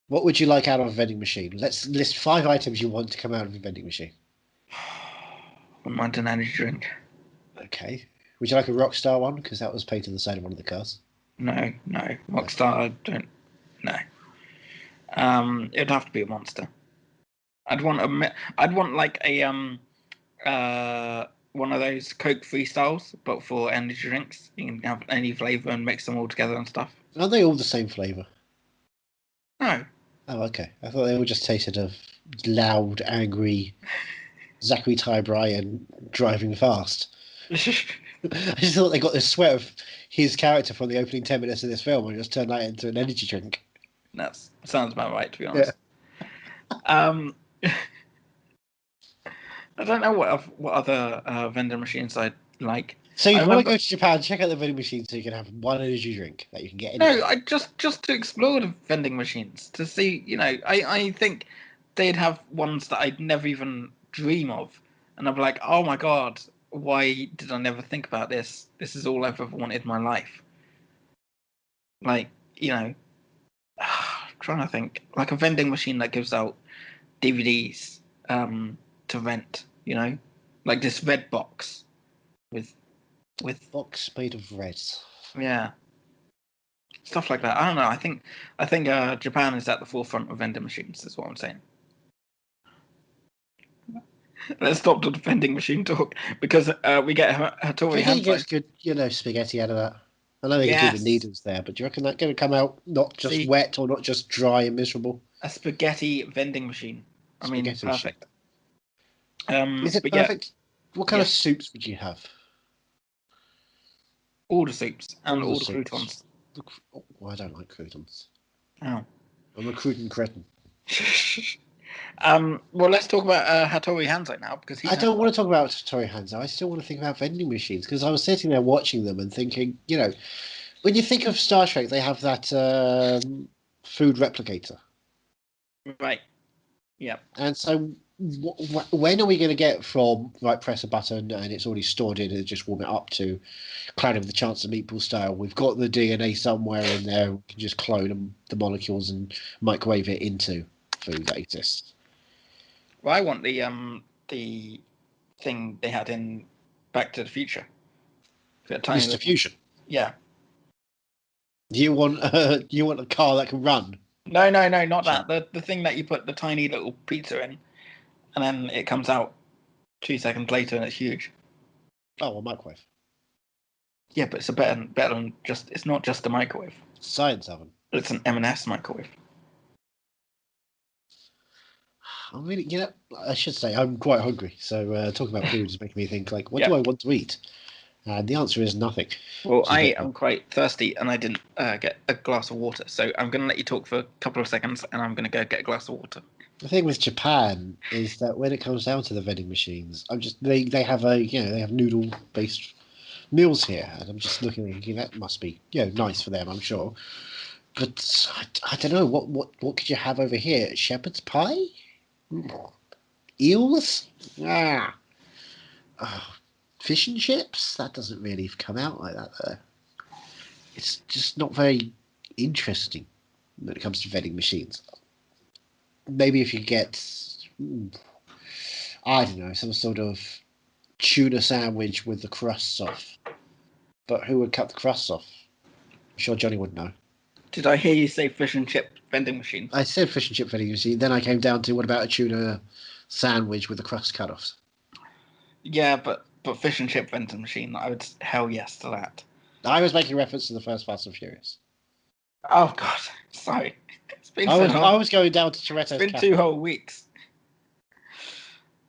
What would you like out of a vending machine? Let's list 5 items you want to come out of a vending machine. I want an energy drink. Okay. Would you like a Rockstar one? Because that was painted on the side of one of the cars. No. Rockstar, I don't. No. It'd have to be a Monster. I'd want like a one of those Coke Freestyles, but for energy drinks. You can have any flavour and mix them all together and stuff. Are they all the same flavour? No. Oh, okay. I thought they all just tasted of loud, angry Zachary Ty Bryan driving fast. I just thought they got the sweat of his character from the opening 10 minutes of this film and just turned that into an energy drink. That sounds about right, to be honest. Yeah. I don't know what other vending machines I'd like. So you want to go to Japan, check out the vending machine so you can have one energy drink that you can get in. No, I just to explore the vending machines to see. I think they'd have ones that I'd never even dream of, and I'd be like, oh my god, why did I never think about this? This is all I've ever wanted in my life. Like, I'm trying to think, like a vending machine that gives out DVDs to rent, like this red box with box made of red. Yeah. Stuff like that. I don't know. I think Japan is at the forefront of vending machines. Is what I'm saying. Let's stop the vending machine talk because we get Hattori Do you think he Hanzo. gets good, spaghetti out of that? I know they can do the Yes. needles there, but do you reckon that's going to come out not just See? wet or not just dry and miserable? A spaghetti vending machine. I mean, Spaghetti perfect. Is it but perfect? What kind of Yes. soups would you have? All the soups and all the soups. croutons. I don't like croutons. Oh. I'm a crouton cretin. Well, let's talk about Hattori Hanzo now because I don't want to talk about Tori Hanzo. I still want to think about vending machines because I was sitting there watching them and thinking, when you think of Star Trek, they have that food replicator. Right. Yeah. And so when are we going to get from, press a button and it's already stored in and just warm it up to Cloud of the Chance of Meatball style? We've got the DNA somewhere in there. We can just clone the molecules and microwave it into food that exists. Well, I want the thing they had in Back to the Future. Mr. Fusion. Yeah. You want a car that can run? No, not that. The thing that you put the tiny little pizza in, and then it comes out 2 seconds later and it's huge. Oh, a microwave. Yeah, but it's better than just. It's not just a microwave. Science oven. It's an M&S microwave. I'm really, I should say I'm quite hungry. So talking about food is making me think, what do I want to eat? And the answer is nothing. Well, I am quite thirsty and I didn't get a glass of water. So I'm going to let you talk for a couple of seconds and I'm going to go get a glass of water. The thing with Japan is that when it comes down to the vending machines, they have they have noodle based meals here, and I'm just looking thinking that must be nice for them, I'm sure. But I don't know what could you have over here? Shepherd's pie, eels, fish and chips. That doesn't really come out like that though. It's just not very interesting when it comes to vending machines. Maybe if you get, I don't know, some sort of tuna sandwich with the crusts off. But who would cut the crusts off? I'm sure Johnny would know. Did I hear you say fish and chip vending machine? I said fish and chip vending machine. Then I came down to what about a tuna sandwich with the crust cut off? Yeah, but fish and chip vending machine, I would hell yes to that. I was making reference to the first Fast and Furious. Oh God, sorry. It's been I was going down to Toretto's It's been Cafe. 2 whole weeks.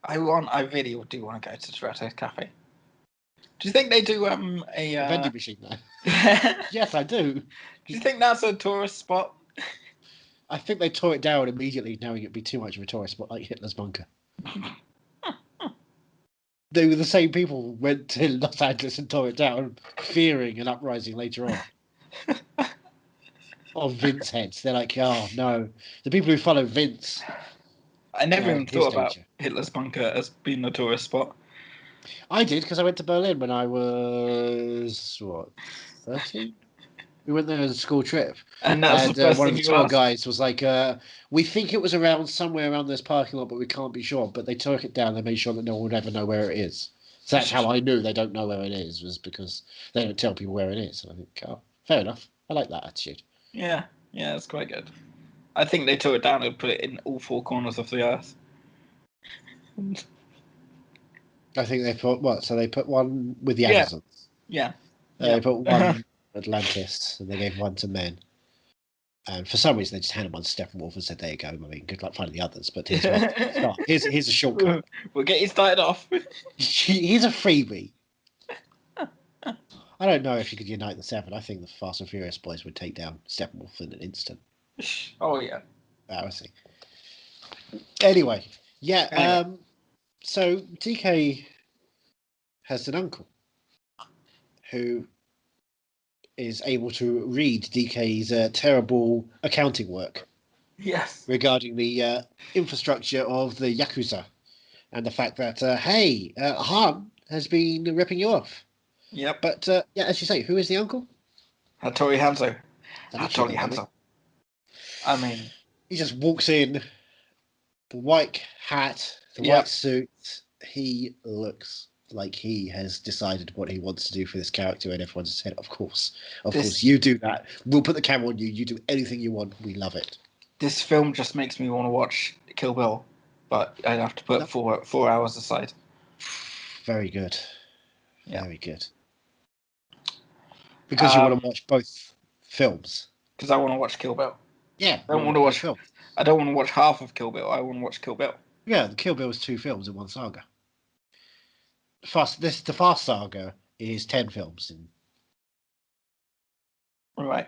I really do want to go to Toretto's Cafe. Do you think they do a vending machine there? Yes, I do. Do you think that's a tourist spot? I think they tore it down immediately, knowing it'd be too much of a tourist spot, like Hitler's bunker. They were the same people who went to Los Angeles and tore it down, fearing an uprising later on. Of Vince heads. They're like, oh no. The people who follow Vince. I never even thought about danger. Hitler's bunker as being a tourist spot. I did, because I went to Berlin when I was, 13? We went there as a school trip. And that's the first one thing of the you tour asked. guys was like, we think it was somewhere around this parking lot, but we can't be sure. But they took it down. They made sure that no one would ever know where it is. So that's how I knew they don't know where it is, was because they don't tell people where it is. And I think, oh, fair enough. I like that attitude. Yeah, that's quite good. I think they tore it down and put it in all 4 corners of the earth. I think they put what? So they put one with the Amazons. Yeah. They put one Atlantis, and they gave one to men. And for some reason, they just handed one to Steppenwolf and said, "There you go. I mean, good luck finding the others." But here's one. Here's a shortcut. We'll get you started off. Here's a freebie. I don't know if you could unite the 7. I think the Fast and Furious boys would take down Steppenwolf in an instant. Oh yeah. I see. Anyway, yeah. So DK has an uncle who is able to read DK's terrible accounting work. Yes. Regarding the infrastructure of the Yakuza and the fact that, hey, Han has been ripping you off. Yep. But, as you say, who is the uncle? Hattori Hanzo. Hattori Hanzo. I mean... He just walks in, the white hat, the white suit. He looks like he has decided what he wants to do for this character, and everyone's said, of course, This- you do that. We'll put the camera on you. You do anything you want. We love it. This film just makes me want to watch Kill Bill, but I'd have to put 4 hours aside. Very good. Yeah. Very good. Because you want to watch both films. Because I want to watch Kill Bill. Yeah. I don't want to watch film. I don't want to watch half of Kill Bill. I want to watch Kill Bill. Yeah, the Kill Bill is 2 films in one saga. The Fast Saga is 10 films. Right.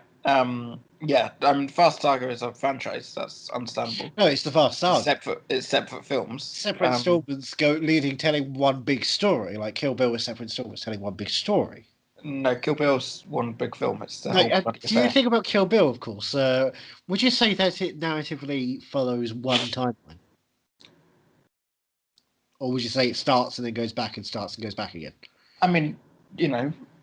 Yeah. I mean, Fast Saga is a franchise. That's understandable. No, it's the Fast Saga. It's separate films. Separate installments telling one big story. Like Kill Bill is separate installments telling one big story. No, Kill Bill's one big film. It's the whole bloody do you affair. think about Kill Bill, of course? Would you say that it narratively follows one timeline? Or would you say it starts and then goes back and starts and goes back again? I mean,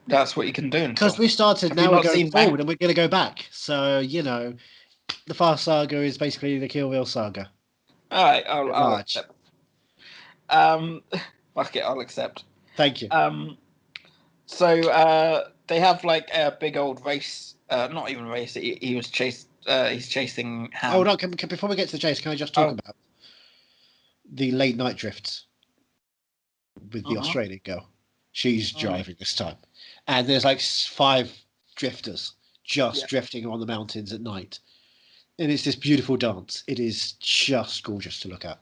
that's what you can do. Because we started, now we're going forward and we're going to go back. So, the Fast Saga is basically the Kill Bill saga. All right, I'll accept. Fuck it, I'll accept. Thank you. So they have like a big old race. Not even a race. He was chased. He's chasing Ham. Oh no! Before we get to the chase, can I just talk about the late night drifts with the Australian girl? She's driving this time, and there's like 5 drifters just drifting on the mountains at night, and it's this beautiful dance. It is just gorgeous to look at.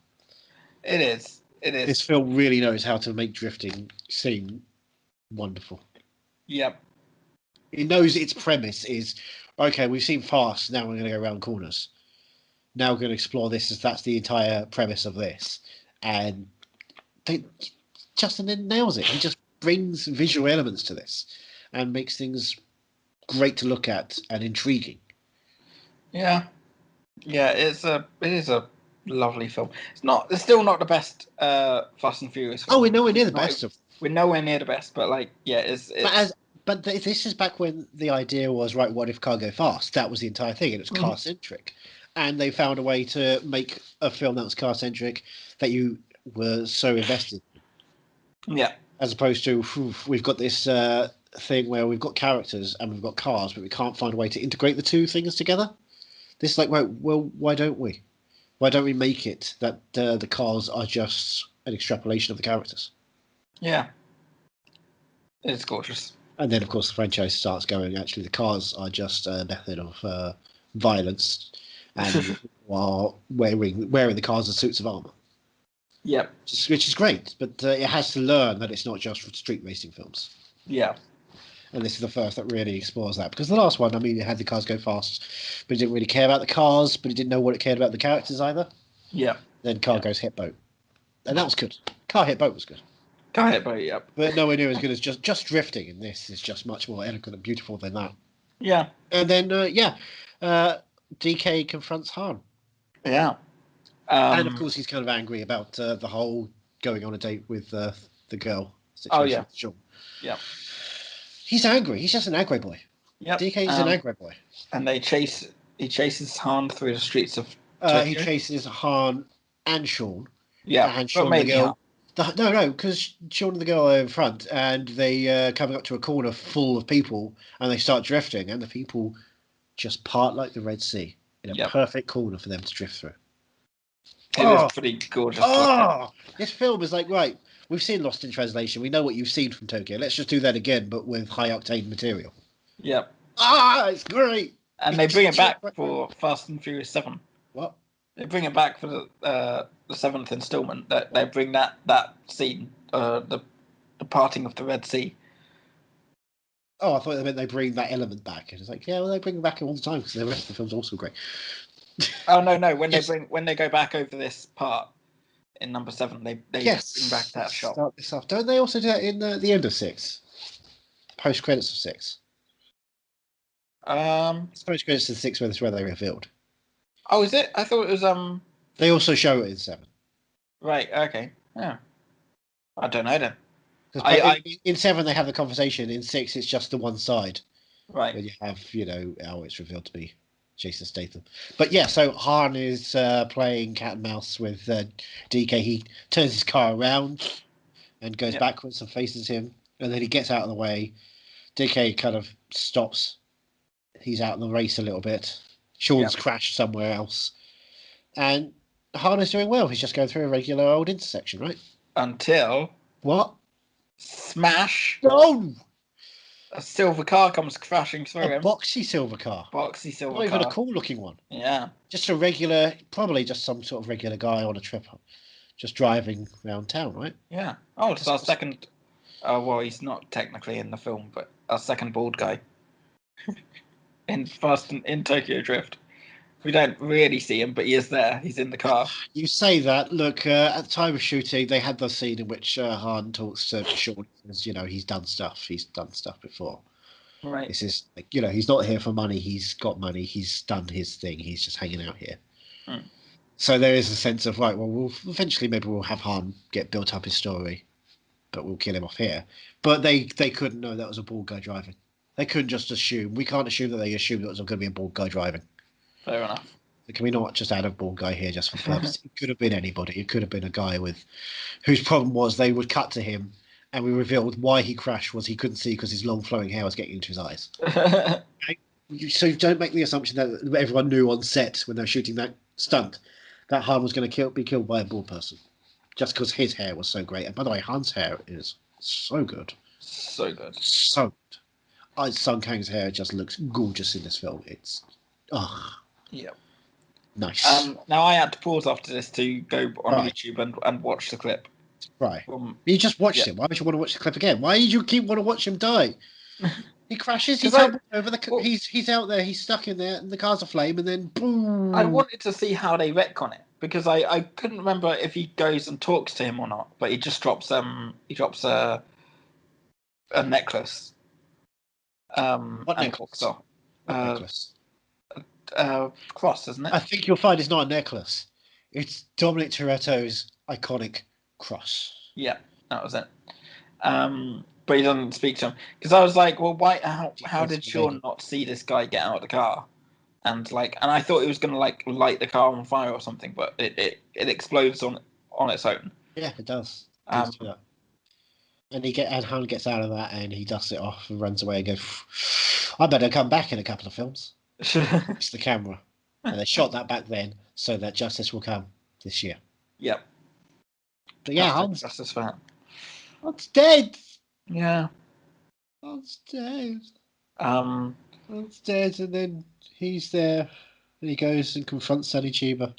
It is. This film really knows how to make drifting seem wonderful. Yep. It knows its premise is, okay, we've seen Fast, now we're going to go around corners. Now we're going to explore this, as that's the entire premise of this. And Justin then nails it. He just brings visual elements to this and makes things great to look at and intriguing. Yeah. Yeah, it is a lovely film. It's still not the best Fast and Furious film. Oh, we're nowhere near the best of. We're nowhere near the best, but But this is back when the idea was, right, what if car go fast? That was the entire thing, and it was car-centric. And they found a way to make a film that was car-centric that you were so invested in. Yeah. As opposed to, we've got this thing where we've got characters and we've got cars, but we can't find a way to integrate the two things together. This is like, well, why don't we? Why don't we make it that the cars are just an extrapolation of the characters? Yeah. It's gorgeous. And then, of course, the franchise starts going, actually, the cars are just a method of violence, and while wearing the cars as suits of armour. Yep. Which is great, but it has to learn that it's not just for street racing films. Yeah. And this is the first that really explores that. Because the last one, I mean, it had the cars go fast, but it didn't really care about the cars, but it didn't know what it cared about the characters either. Yeah. Then car goes hit boat. And that was good. Car hit boat was good. Car hit boat, yep. But nowhere near as good as just drifting, and this is just much more elegant and beautiful than that. Yeah. And then, DK confronts Han. Yeah. And of course, he's kind of angry about the whole going on a date with the girl situation. Oh, yeah. Sure. Yeah. He's angry. He's just an aggro boy. Yep. DK is an aggro boy. And he chases Han through the streets of He chases Han and Sean. Yeah. And Sean and the girl. No, because Sean and the girl are in front, and they coming up to a corner full of people, and they start drifting, and the people just part like the Red Sea in a perfect corner for them to drift through. It is pretty gorgeous. This film is like, right, we've seen Lost in Translation. We know what you've seen from Tokyo. Let's just do that again, but with high-octane material. Yep. It's great! And they bring it back for Fast and Furious 7. What? They bring it back for the 7th installment. They bring that scene, the parting of the Red Sea. Oh, I thought they meant they bring that element back. And it's like, yeah, well, they bring it back all the time because the rest of the film's also great. Oh no! When they go back over this part in number 7, they bring back that shot. Start this off. Don't they also do that in the end of 6? Post credits of 6. It's post credits of 6 where they revealed. Oh, is it? I thought it was They also show it in 7. Right. Okay. Yeah. I don't know then. In 7 they have the conversation. In 6 it's just the one side. Right. Where you have, it's revealed to be Jason Statham. But yeah, so Han is playing cat and mouse with DK. He turns his car around and goes backwards and faces him, and then he gets out of the way. DK kind of stops. He's out of the race a little bit. Sean's crashed somewhere else. And Han is doing well. He's just going through a regular old intersection, right? Until... What? Smash! No! A silver car comes crashing through him. Boxy silver car. Boxy silver Not car. even a cool-looking one. Yeah. Just a regular, probably just some sort of regular guy on a trip, just driving around town, right? Yeah. Oh, it's our second... well, he's not technically in the film, but our second bald guy. in Tokyo Drift. We don't really see him, but he is there. He's in the car. You say that. Look, at the time of shooting, they had the scene in which Han talks to Sean. As, he's done stuff. He's done stuff before. Right. This is, he's not here for money. He's got money. He's done his thing. He's just hanging out here. So there is a sense of, right, well, eventually maybe we'll have Han get built up his story, but we'll kill him off here. But they couldn't know that was a bald guy driving. They couldn't just assume. We can't assume that they assumed that it was going to be a bald guy driving. Fair enough. Can we not just add a bald guy here just for purpose? It could have been anybody. It could have been a guy whose problem was they would cut to him and we revealed why he crashed was he couldn't see because his long flowing hair was getting into his eyes. Okay? So don't make the assumption that everyone knew on set when they were shooting that stunt that Han was going to be killed by a bald person just because his hair was so great. And by the way, Han's hair is so good. So good. So good. Sun Kang's hair just looks gorgeous in this film. It's... Yeah. Nice. Now I had to pause after this to go on YouTube and watch the clip. Right. You just watched it. Why would you want to watch the clip again? Why did you keep want to watch him die? He crashes. He's over the. He's out there. He's stuck in there, and the car's aflame, and then boom. I wanted to see how they retcon it because I couldn't remember if he goes and talks to him or not. But he just drops a necklace. What necklace? Necklace. Cross, isn't it? I think you'll find it's not a necklace. It's Dominic Toretto's iconic cross. Yeah, that was it. But he doesn't speak to him because I was like, well, why? How did Sean not see this guy get out of the car? And I thought he was going to light the car on fire or something, but it explodes on its own. Yeah, it does. And Han gets out of that and he dusts it off and runs away and goes, I better come back in a couple of films. It's the camera. And they shot that back then so that justice will come this year. Yep. But yeah, Justice for that. Han's dead. Yeah. Han's dead. Han's dead, and then he's there and he goes and confronts Sonny Chiba.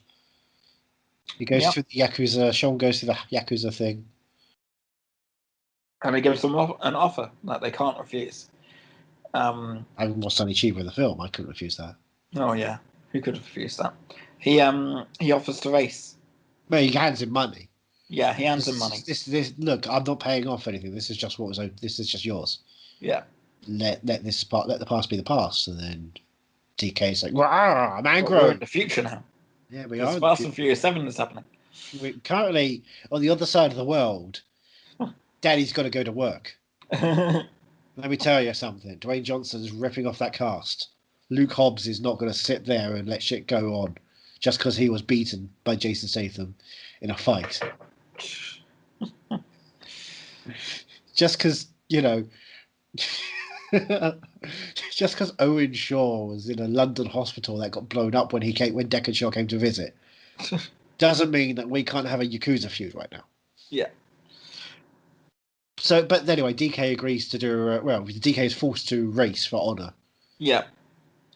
He goes through the Yakuza. Sean goes through the Yakuza thing. And he gives them an offer that they can't refuse. I watched Sonny Chiba in the film. I couldn't refuse that. Oh yeah, who could have refused that? He offers to race. Well, he hands him money. Yeah, he hands him money. This look, I'm not paying off anything. This is just this is just yours. Yeah. Let the past be the past, and then DK's like, "Wow, I'm angry." We're in the future now. Yeah, we are. Fast and Furious 7 is happening. We're currently on the other side of the world. Daddy's got to go to work. Let me tell you something. Dwayne Johnson's ripping off that cast. Luke Hobbs is not going to sit there and let shit go on just because he was beaten by Jason Statham in a fight. Just because, just because Owen Shaw was in a London hospital that got blown up when Deckard Shaw came to visit doesn't mean that we can't have a Yakuza feud right now. Yeah. So, but anyway, DK agrees to do. DK is forced to race for honour. Yeah.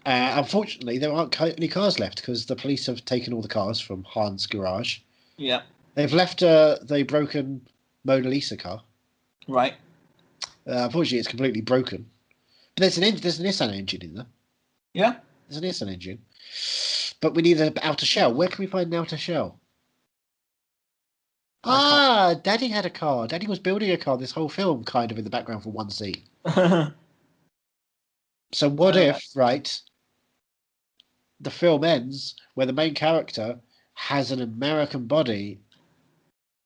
Unfortunately, there aren't any cars left because the police have taken all the cars from Han's garage. Yeah. They've left the broken Mona Lisa car. Right. Unfortunately, it's completely broken. But there's a Nissan engine in there. Yeah. There's a Nissan engine. But we need an outer shell. Where can we find an outer shell? Daddy had a car. Daddy was building a car this whole film, kind of in the background for one scene. So what if, the film ends where the main character has an American body,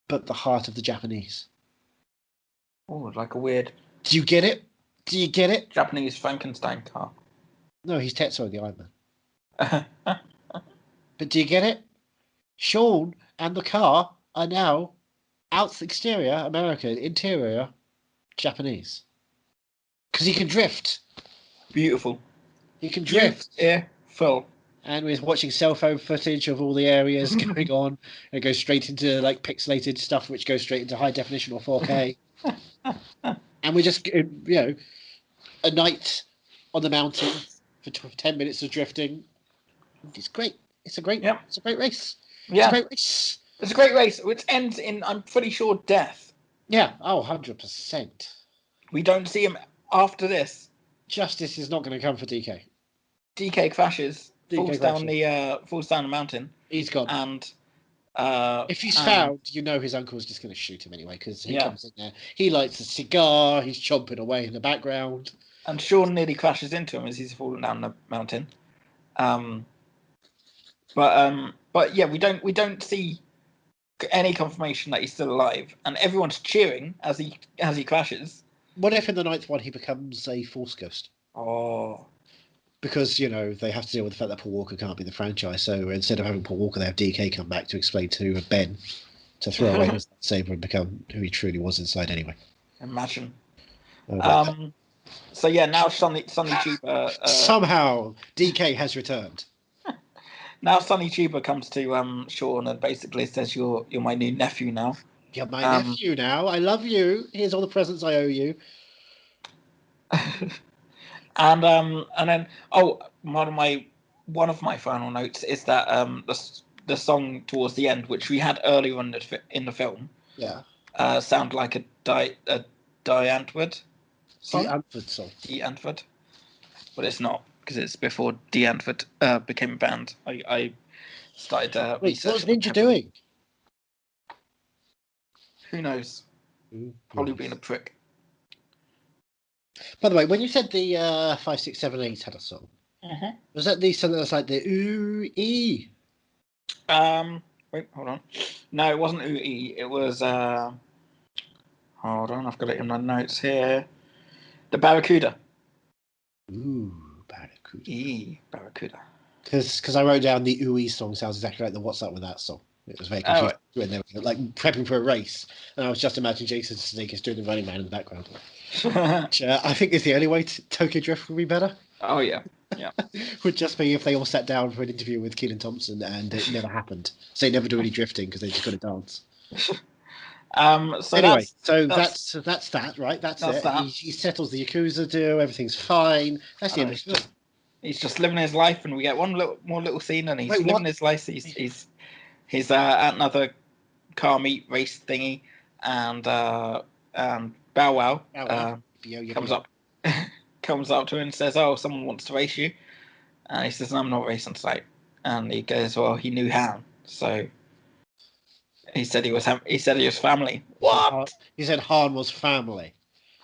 but the heart of the Japanese? Oh, like a weird... Do you get it? Do you get it? Japanese Frankenstein car. No, he's Tetsuo the Iron Man. But do you get it? Sean and the car are now Exterior, American. Interior, Japanese. Because he can drift. Beautiful. He can drift. Yeah, full. And we're watching cell phone footage of all the areas going on. It goes straight into like pixelated stuff, which goes straight into high definition or 4K. And we just, a night on the mountain for 10 minutes of drifting. It's great. It's a great race. Yeah. It's a great race. It's a great race, which ends in, I'm pretty sure, death. Yeah. Oh, 100%. We don't see him after this. Justice is not going to come for DK. DK crashes, falls down the mountain. He's gone. And if he's found, his uncle's just going to shoot him anyway, because he comes in there. He lights a cigar. He's chomping away in the background. And Sean nearly crashes into him as he's falling down the mountain. But yeah, we don't see any confirmation that he's still alive, and everyone's cheering as he crashes. What if in the ninth one he becomes a Force Ghost? Oh. Because, they have to deal with the fact that Paul Walker can't be the franchise, so instead of having Paul Walker, they have DK come back to explain to Ben to throw away his saber and become who he truly was inside anyway. Imagine. So yeah, now Sonny Chiba... somehow, DK has returned. Now Sonny Chiba comes to Sean and basically says, you're my new nephew now. You're my nephew now. I love you. Here's all the presents I owe you. And then one of my final notes is that the song towards the end, which we had earlier in the film, sound like a Antwoord song. Antwoord song. Antwoord, but it's not, because it's before Antwoord became a band. I started researching. What's Ninja doing? Who knows? Probably being a prick. By the way, when you said the 5, 6, 7, 8 had a song, was that something that was like the ooh ee? Wait, hold on. No, it wasn't ooh ee. It was hold on, I've got it in my notes here. The Barracuda. Ooh, Barracuda. Barracuda. Because I wrote down the ooh ee song sounds exactly like the What's Up With That song. It was very confusing when they were like prepping for a race, and I was just imagining Jason Sudeikis doing the Running Man in the background. Which, I think is the only way Tokyo Drift would be better. Oh yeah. Would just be if they all sat down for an interview with Keelan Thompson and it never happened. So they never do any drifting because they just got to dance. So anyway, that's that, right? That's it. That. He settles the Yakuza deal. Everything's fine. That's the end of it. He's just living his life, and we get one more little scene, and he's living his life. He's at another car meet race thingy, and Bow Wow comes up to him and says, "Oh, someone wants to race you," and he says, "I'm not racing tonight." And he goes, "Well, he knew Han, so he said he was family." What? He said Han was family.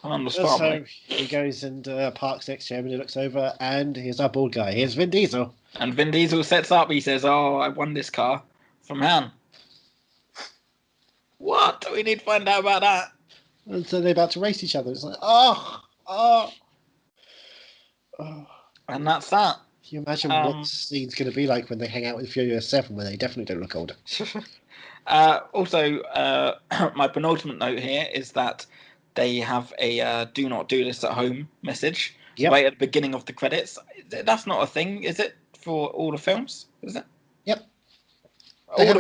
Han was family. So he goes and parks next to him, and he looks over, and here's our bald guy. Here's Vin Diesel. And Vin Diesel sets up. He says, "Oh, I won this car from Han." What? We need to find out about that. And so they're about to race each other. It's like, and that's that. Can you imagine what the scene's going to be like when they hang out with Furious 7, where they definitely don't look older? Also, my penultimate note here is that they have a "do not do this at home" message right at the beginning of the credits. That's not a thing, is it, for all the films? Is it? Yep. They have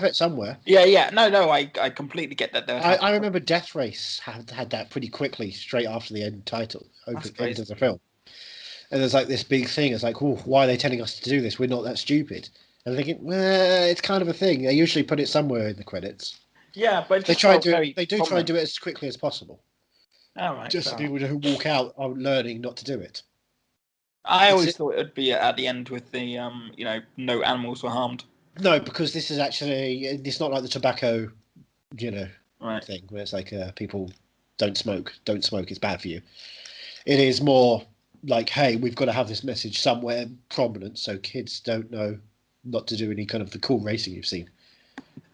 it somewhere. Yeah. No, I completely get that. I remember Death Race had that pretty quickly, straight after the end title, end of the film. And there's like this big thing. It's like, why are they telling us to do this? We're not that stupid. And I'm thinking, well, it's kind of a thing. They usually put it somewhere in the credits. Yeah, but they try and do it as quickly as possible. All right. Just so people who walk out are learning not to do it. I always thought it would be at the end with the no animals were harmed. No, because this is actually, it's not like the tobacco, thing where it's like people don't smoke, it's bad for you. It is more like, hey, we've got to have this message somewhere prominent so kids don't know not to do any kind of the cool racing you've seen.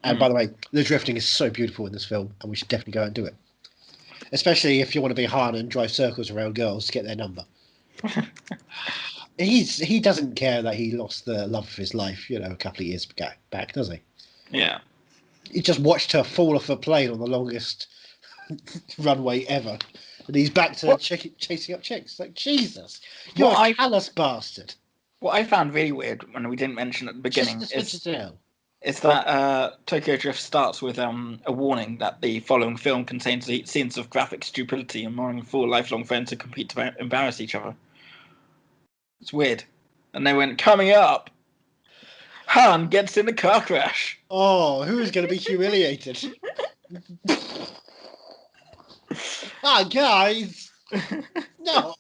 And by the way, the drifting is so beautiful in this film, and we should definitely go out and do it. Especially if you want to be Han and drive circles around girls to get their number. He doesn't care that he lost the love of his life, a couple of years back, does he? Yeah. He just watched her fall off a plane on the longest runway ever, and he's back to chasing up chicks. Like, Jesus, you're a callous bastard. What I found really weird when we didn't mention at the beginning is that Tokyo Drift starts with a warning that the following film contains scenes of graphic stupidity and mourning for lifelong friends who compete to embarrass each other. It's weird. And they went, coming up, Han gets in a car crash. Oh, who's going to be humiliated? Guys! No!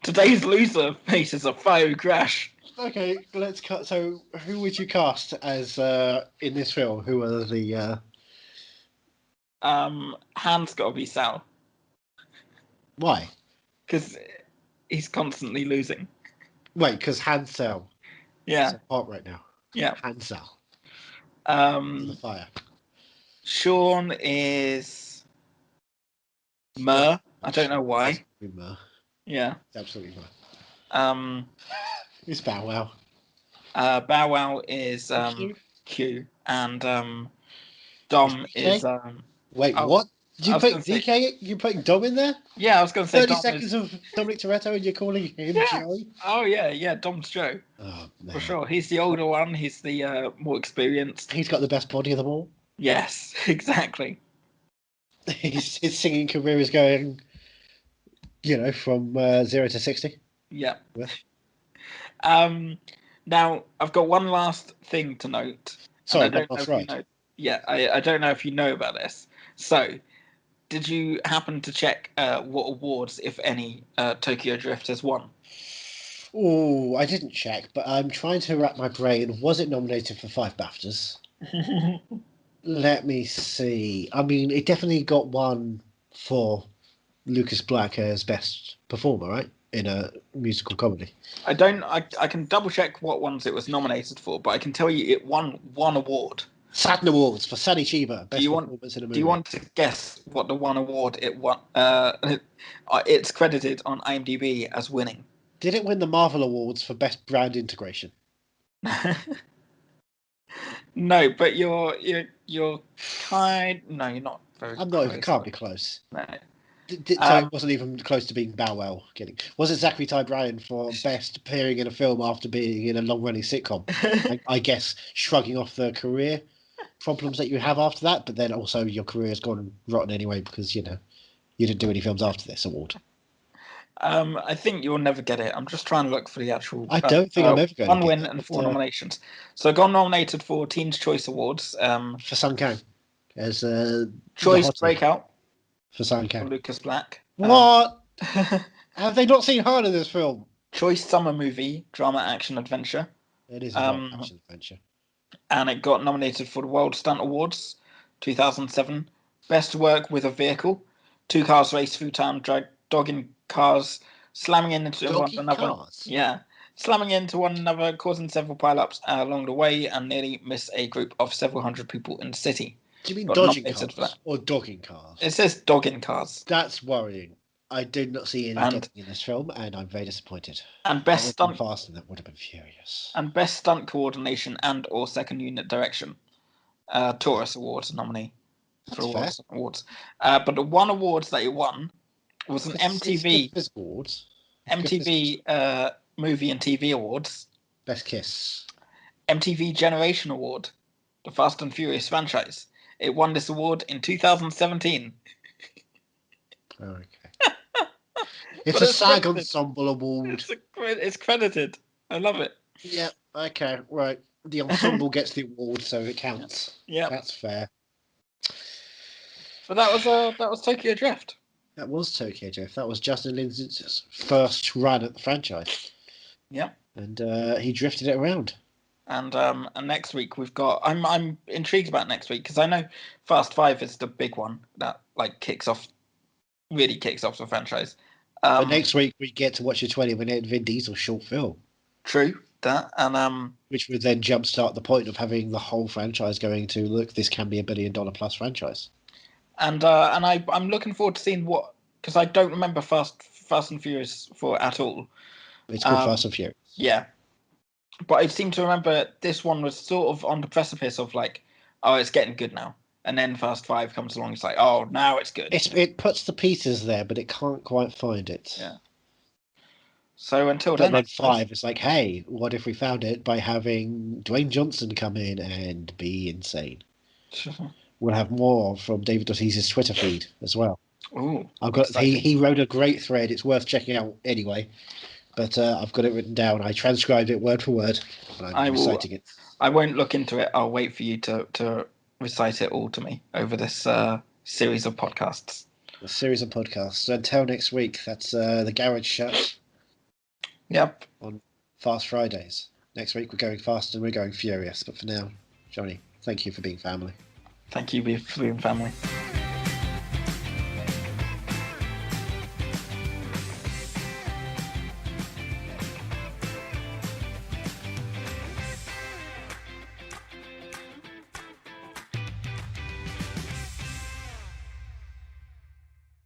Today's loser faces a fiery crash. Okay, let's cut. So, who would you cast as in this film? Who are the? Han's got to be Sal. Why? Because he's constantly losing. Wait, because Hansel. Yeah. It's hot right now. Yeah. Hansel. The fire. Sean is Mur. I don't know why. Mur. Yeah. It's absolutely Mur. It's Bow Wow. Bow Wow is Q. And Dom is Wait, what? Did you put DK? You putting Dom in there? Yeah, I was going to say 30 seconds of Dominic Toretto and you're calling him Joey? Oh, yeah, Dom's Joe. Oh, man. For sure. He's the older one. He's the more experienced. He's got the best body of them all. Yes, exactly. His singing career is going, from 0 to 60. Yeah. Now, I've got one last thing to note. Sorry, that's right. I don't know if you know about this. So, did you happen to check what awards, if any, Tokyo Drift has won? Oh, I didn't check, but I'm trying to wrap my brain. Was it nominated for 5 BAFTAs? Let me see. I mean, it definitely got one for Lucas Black as best performer, right? In a musical comedy. I can double check what ones it was nominated for, but I can tell you it won one award. Saturn Awards for Sunny Chiba, best performance in a movie. Do you want to guess what the one award it won? It's credited on IMDb as winning. Did it win the Marvel Awards for best brand integration? No, but you're kind. No, you're not very. I'm not even. Can't be close. No. So it wasn't even close to being Bow Wow getting. Was it Zachary Ty Bryan for best appearing in a film after being in a long-running sitcom? I guess shrugging off the career problems that you have after that, but then also your career has gone rotten anyway because you didn't do any films after this award. I think you'll never get it. I'm just trying to look for the actual. I don't think I'm ever going to get it. One win and 4 nominations. So I got nominated for Teen's Choice Awards. For Sun Kang as Choice Breakout. For Sun Kang. For Lucas Black. What? Have they not seen Han in this film? Choice Summer Movie, Drama Action Adventure. It is a drama action adventure. And it got nominated for the World Stunt Awards, 2007. Best Work with a Vehicle. 2 cars race through town, dogging cars, slamming into one another. Yeah. Slamming into one another, causing several pileups along the way, and nearly miss a group of several hundred people in the city. Do you mean dodging cars or dogging cars? It says dogging cars. That's worrying. I did not see any dogging in this film, and I'm very disappointed. And best stunt faster, that would have been furious. And best stunt coordination and/or second unit direction. Taurus Awards nominee for awards. But the one awards that it won was an MTV awards. MTV Movie and TV Awards. Best Kiss. MTV Generation Award, the Fast and Furious franchise. It won this award in 2017. Okay. It's a SAG Ensemble Award. It's credited. I love it. Yeah. Okay. Right. The ensemble gets the award, so it counts. Yeah. That's fair. But that was Tokyo Drift. That was Tokyo Drift. That was Justin Lin's first run at the franchise. Yeah. And he drifted it around. And next week we've got. I'm intrigued about next week because I know Fast 5 is the big one that really kicks off the franchise. But next week we get to watch a 20-minute Vin Diesel short film. True that, and which would then jumpstart the point of having the whole franchise going to look. This can be $1 billion plus franchise. And I'm looking forward to seeing what, because I don't remember Fast and Furious 4 at all. It's called Fast and Furious. Yeah. But I seem to remember this one was sort of on the precipice of like, oh, it's getting good now. And then Fast 5 comes along. It's like, oh, now it's good. It puts the pieces there, but it can't quite find it. Yeah. So until But then, then 5, it's like, hey, what if we found it by having Dwayne Johnson come in and be insane? We'll have more from David Ortiz's Twitter feed as well. Ooh, he wrote a great thread. It's worth checking out anyway. But I've got it written down. I transcribed it word for word, and I'm reciting it. I won't look into it. I'll wait for you to recite it all to me over this series of podcasts. A series of podcasts. So until next week, that's the Garage Show. Yep. On Fast Fridays. Next week we're going fast and we're going furious. But for now, Johnny, thank you for being family. Thank you for being family.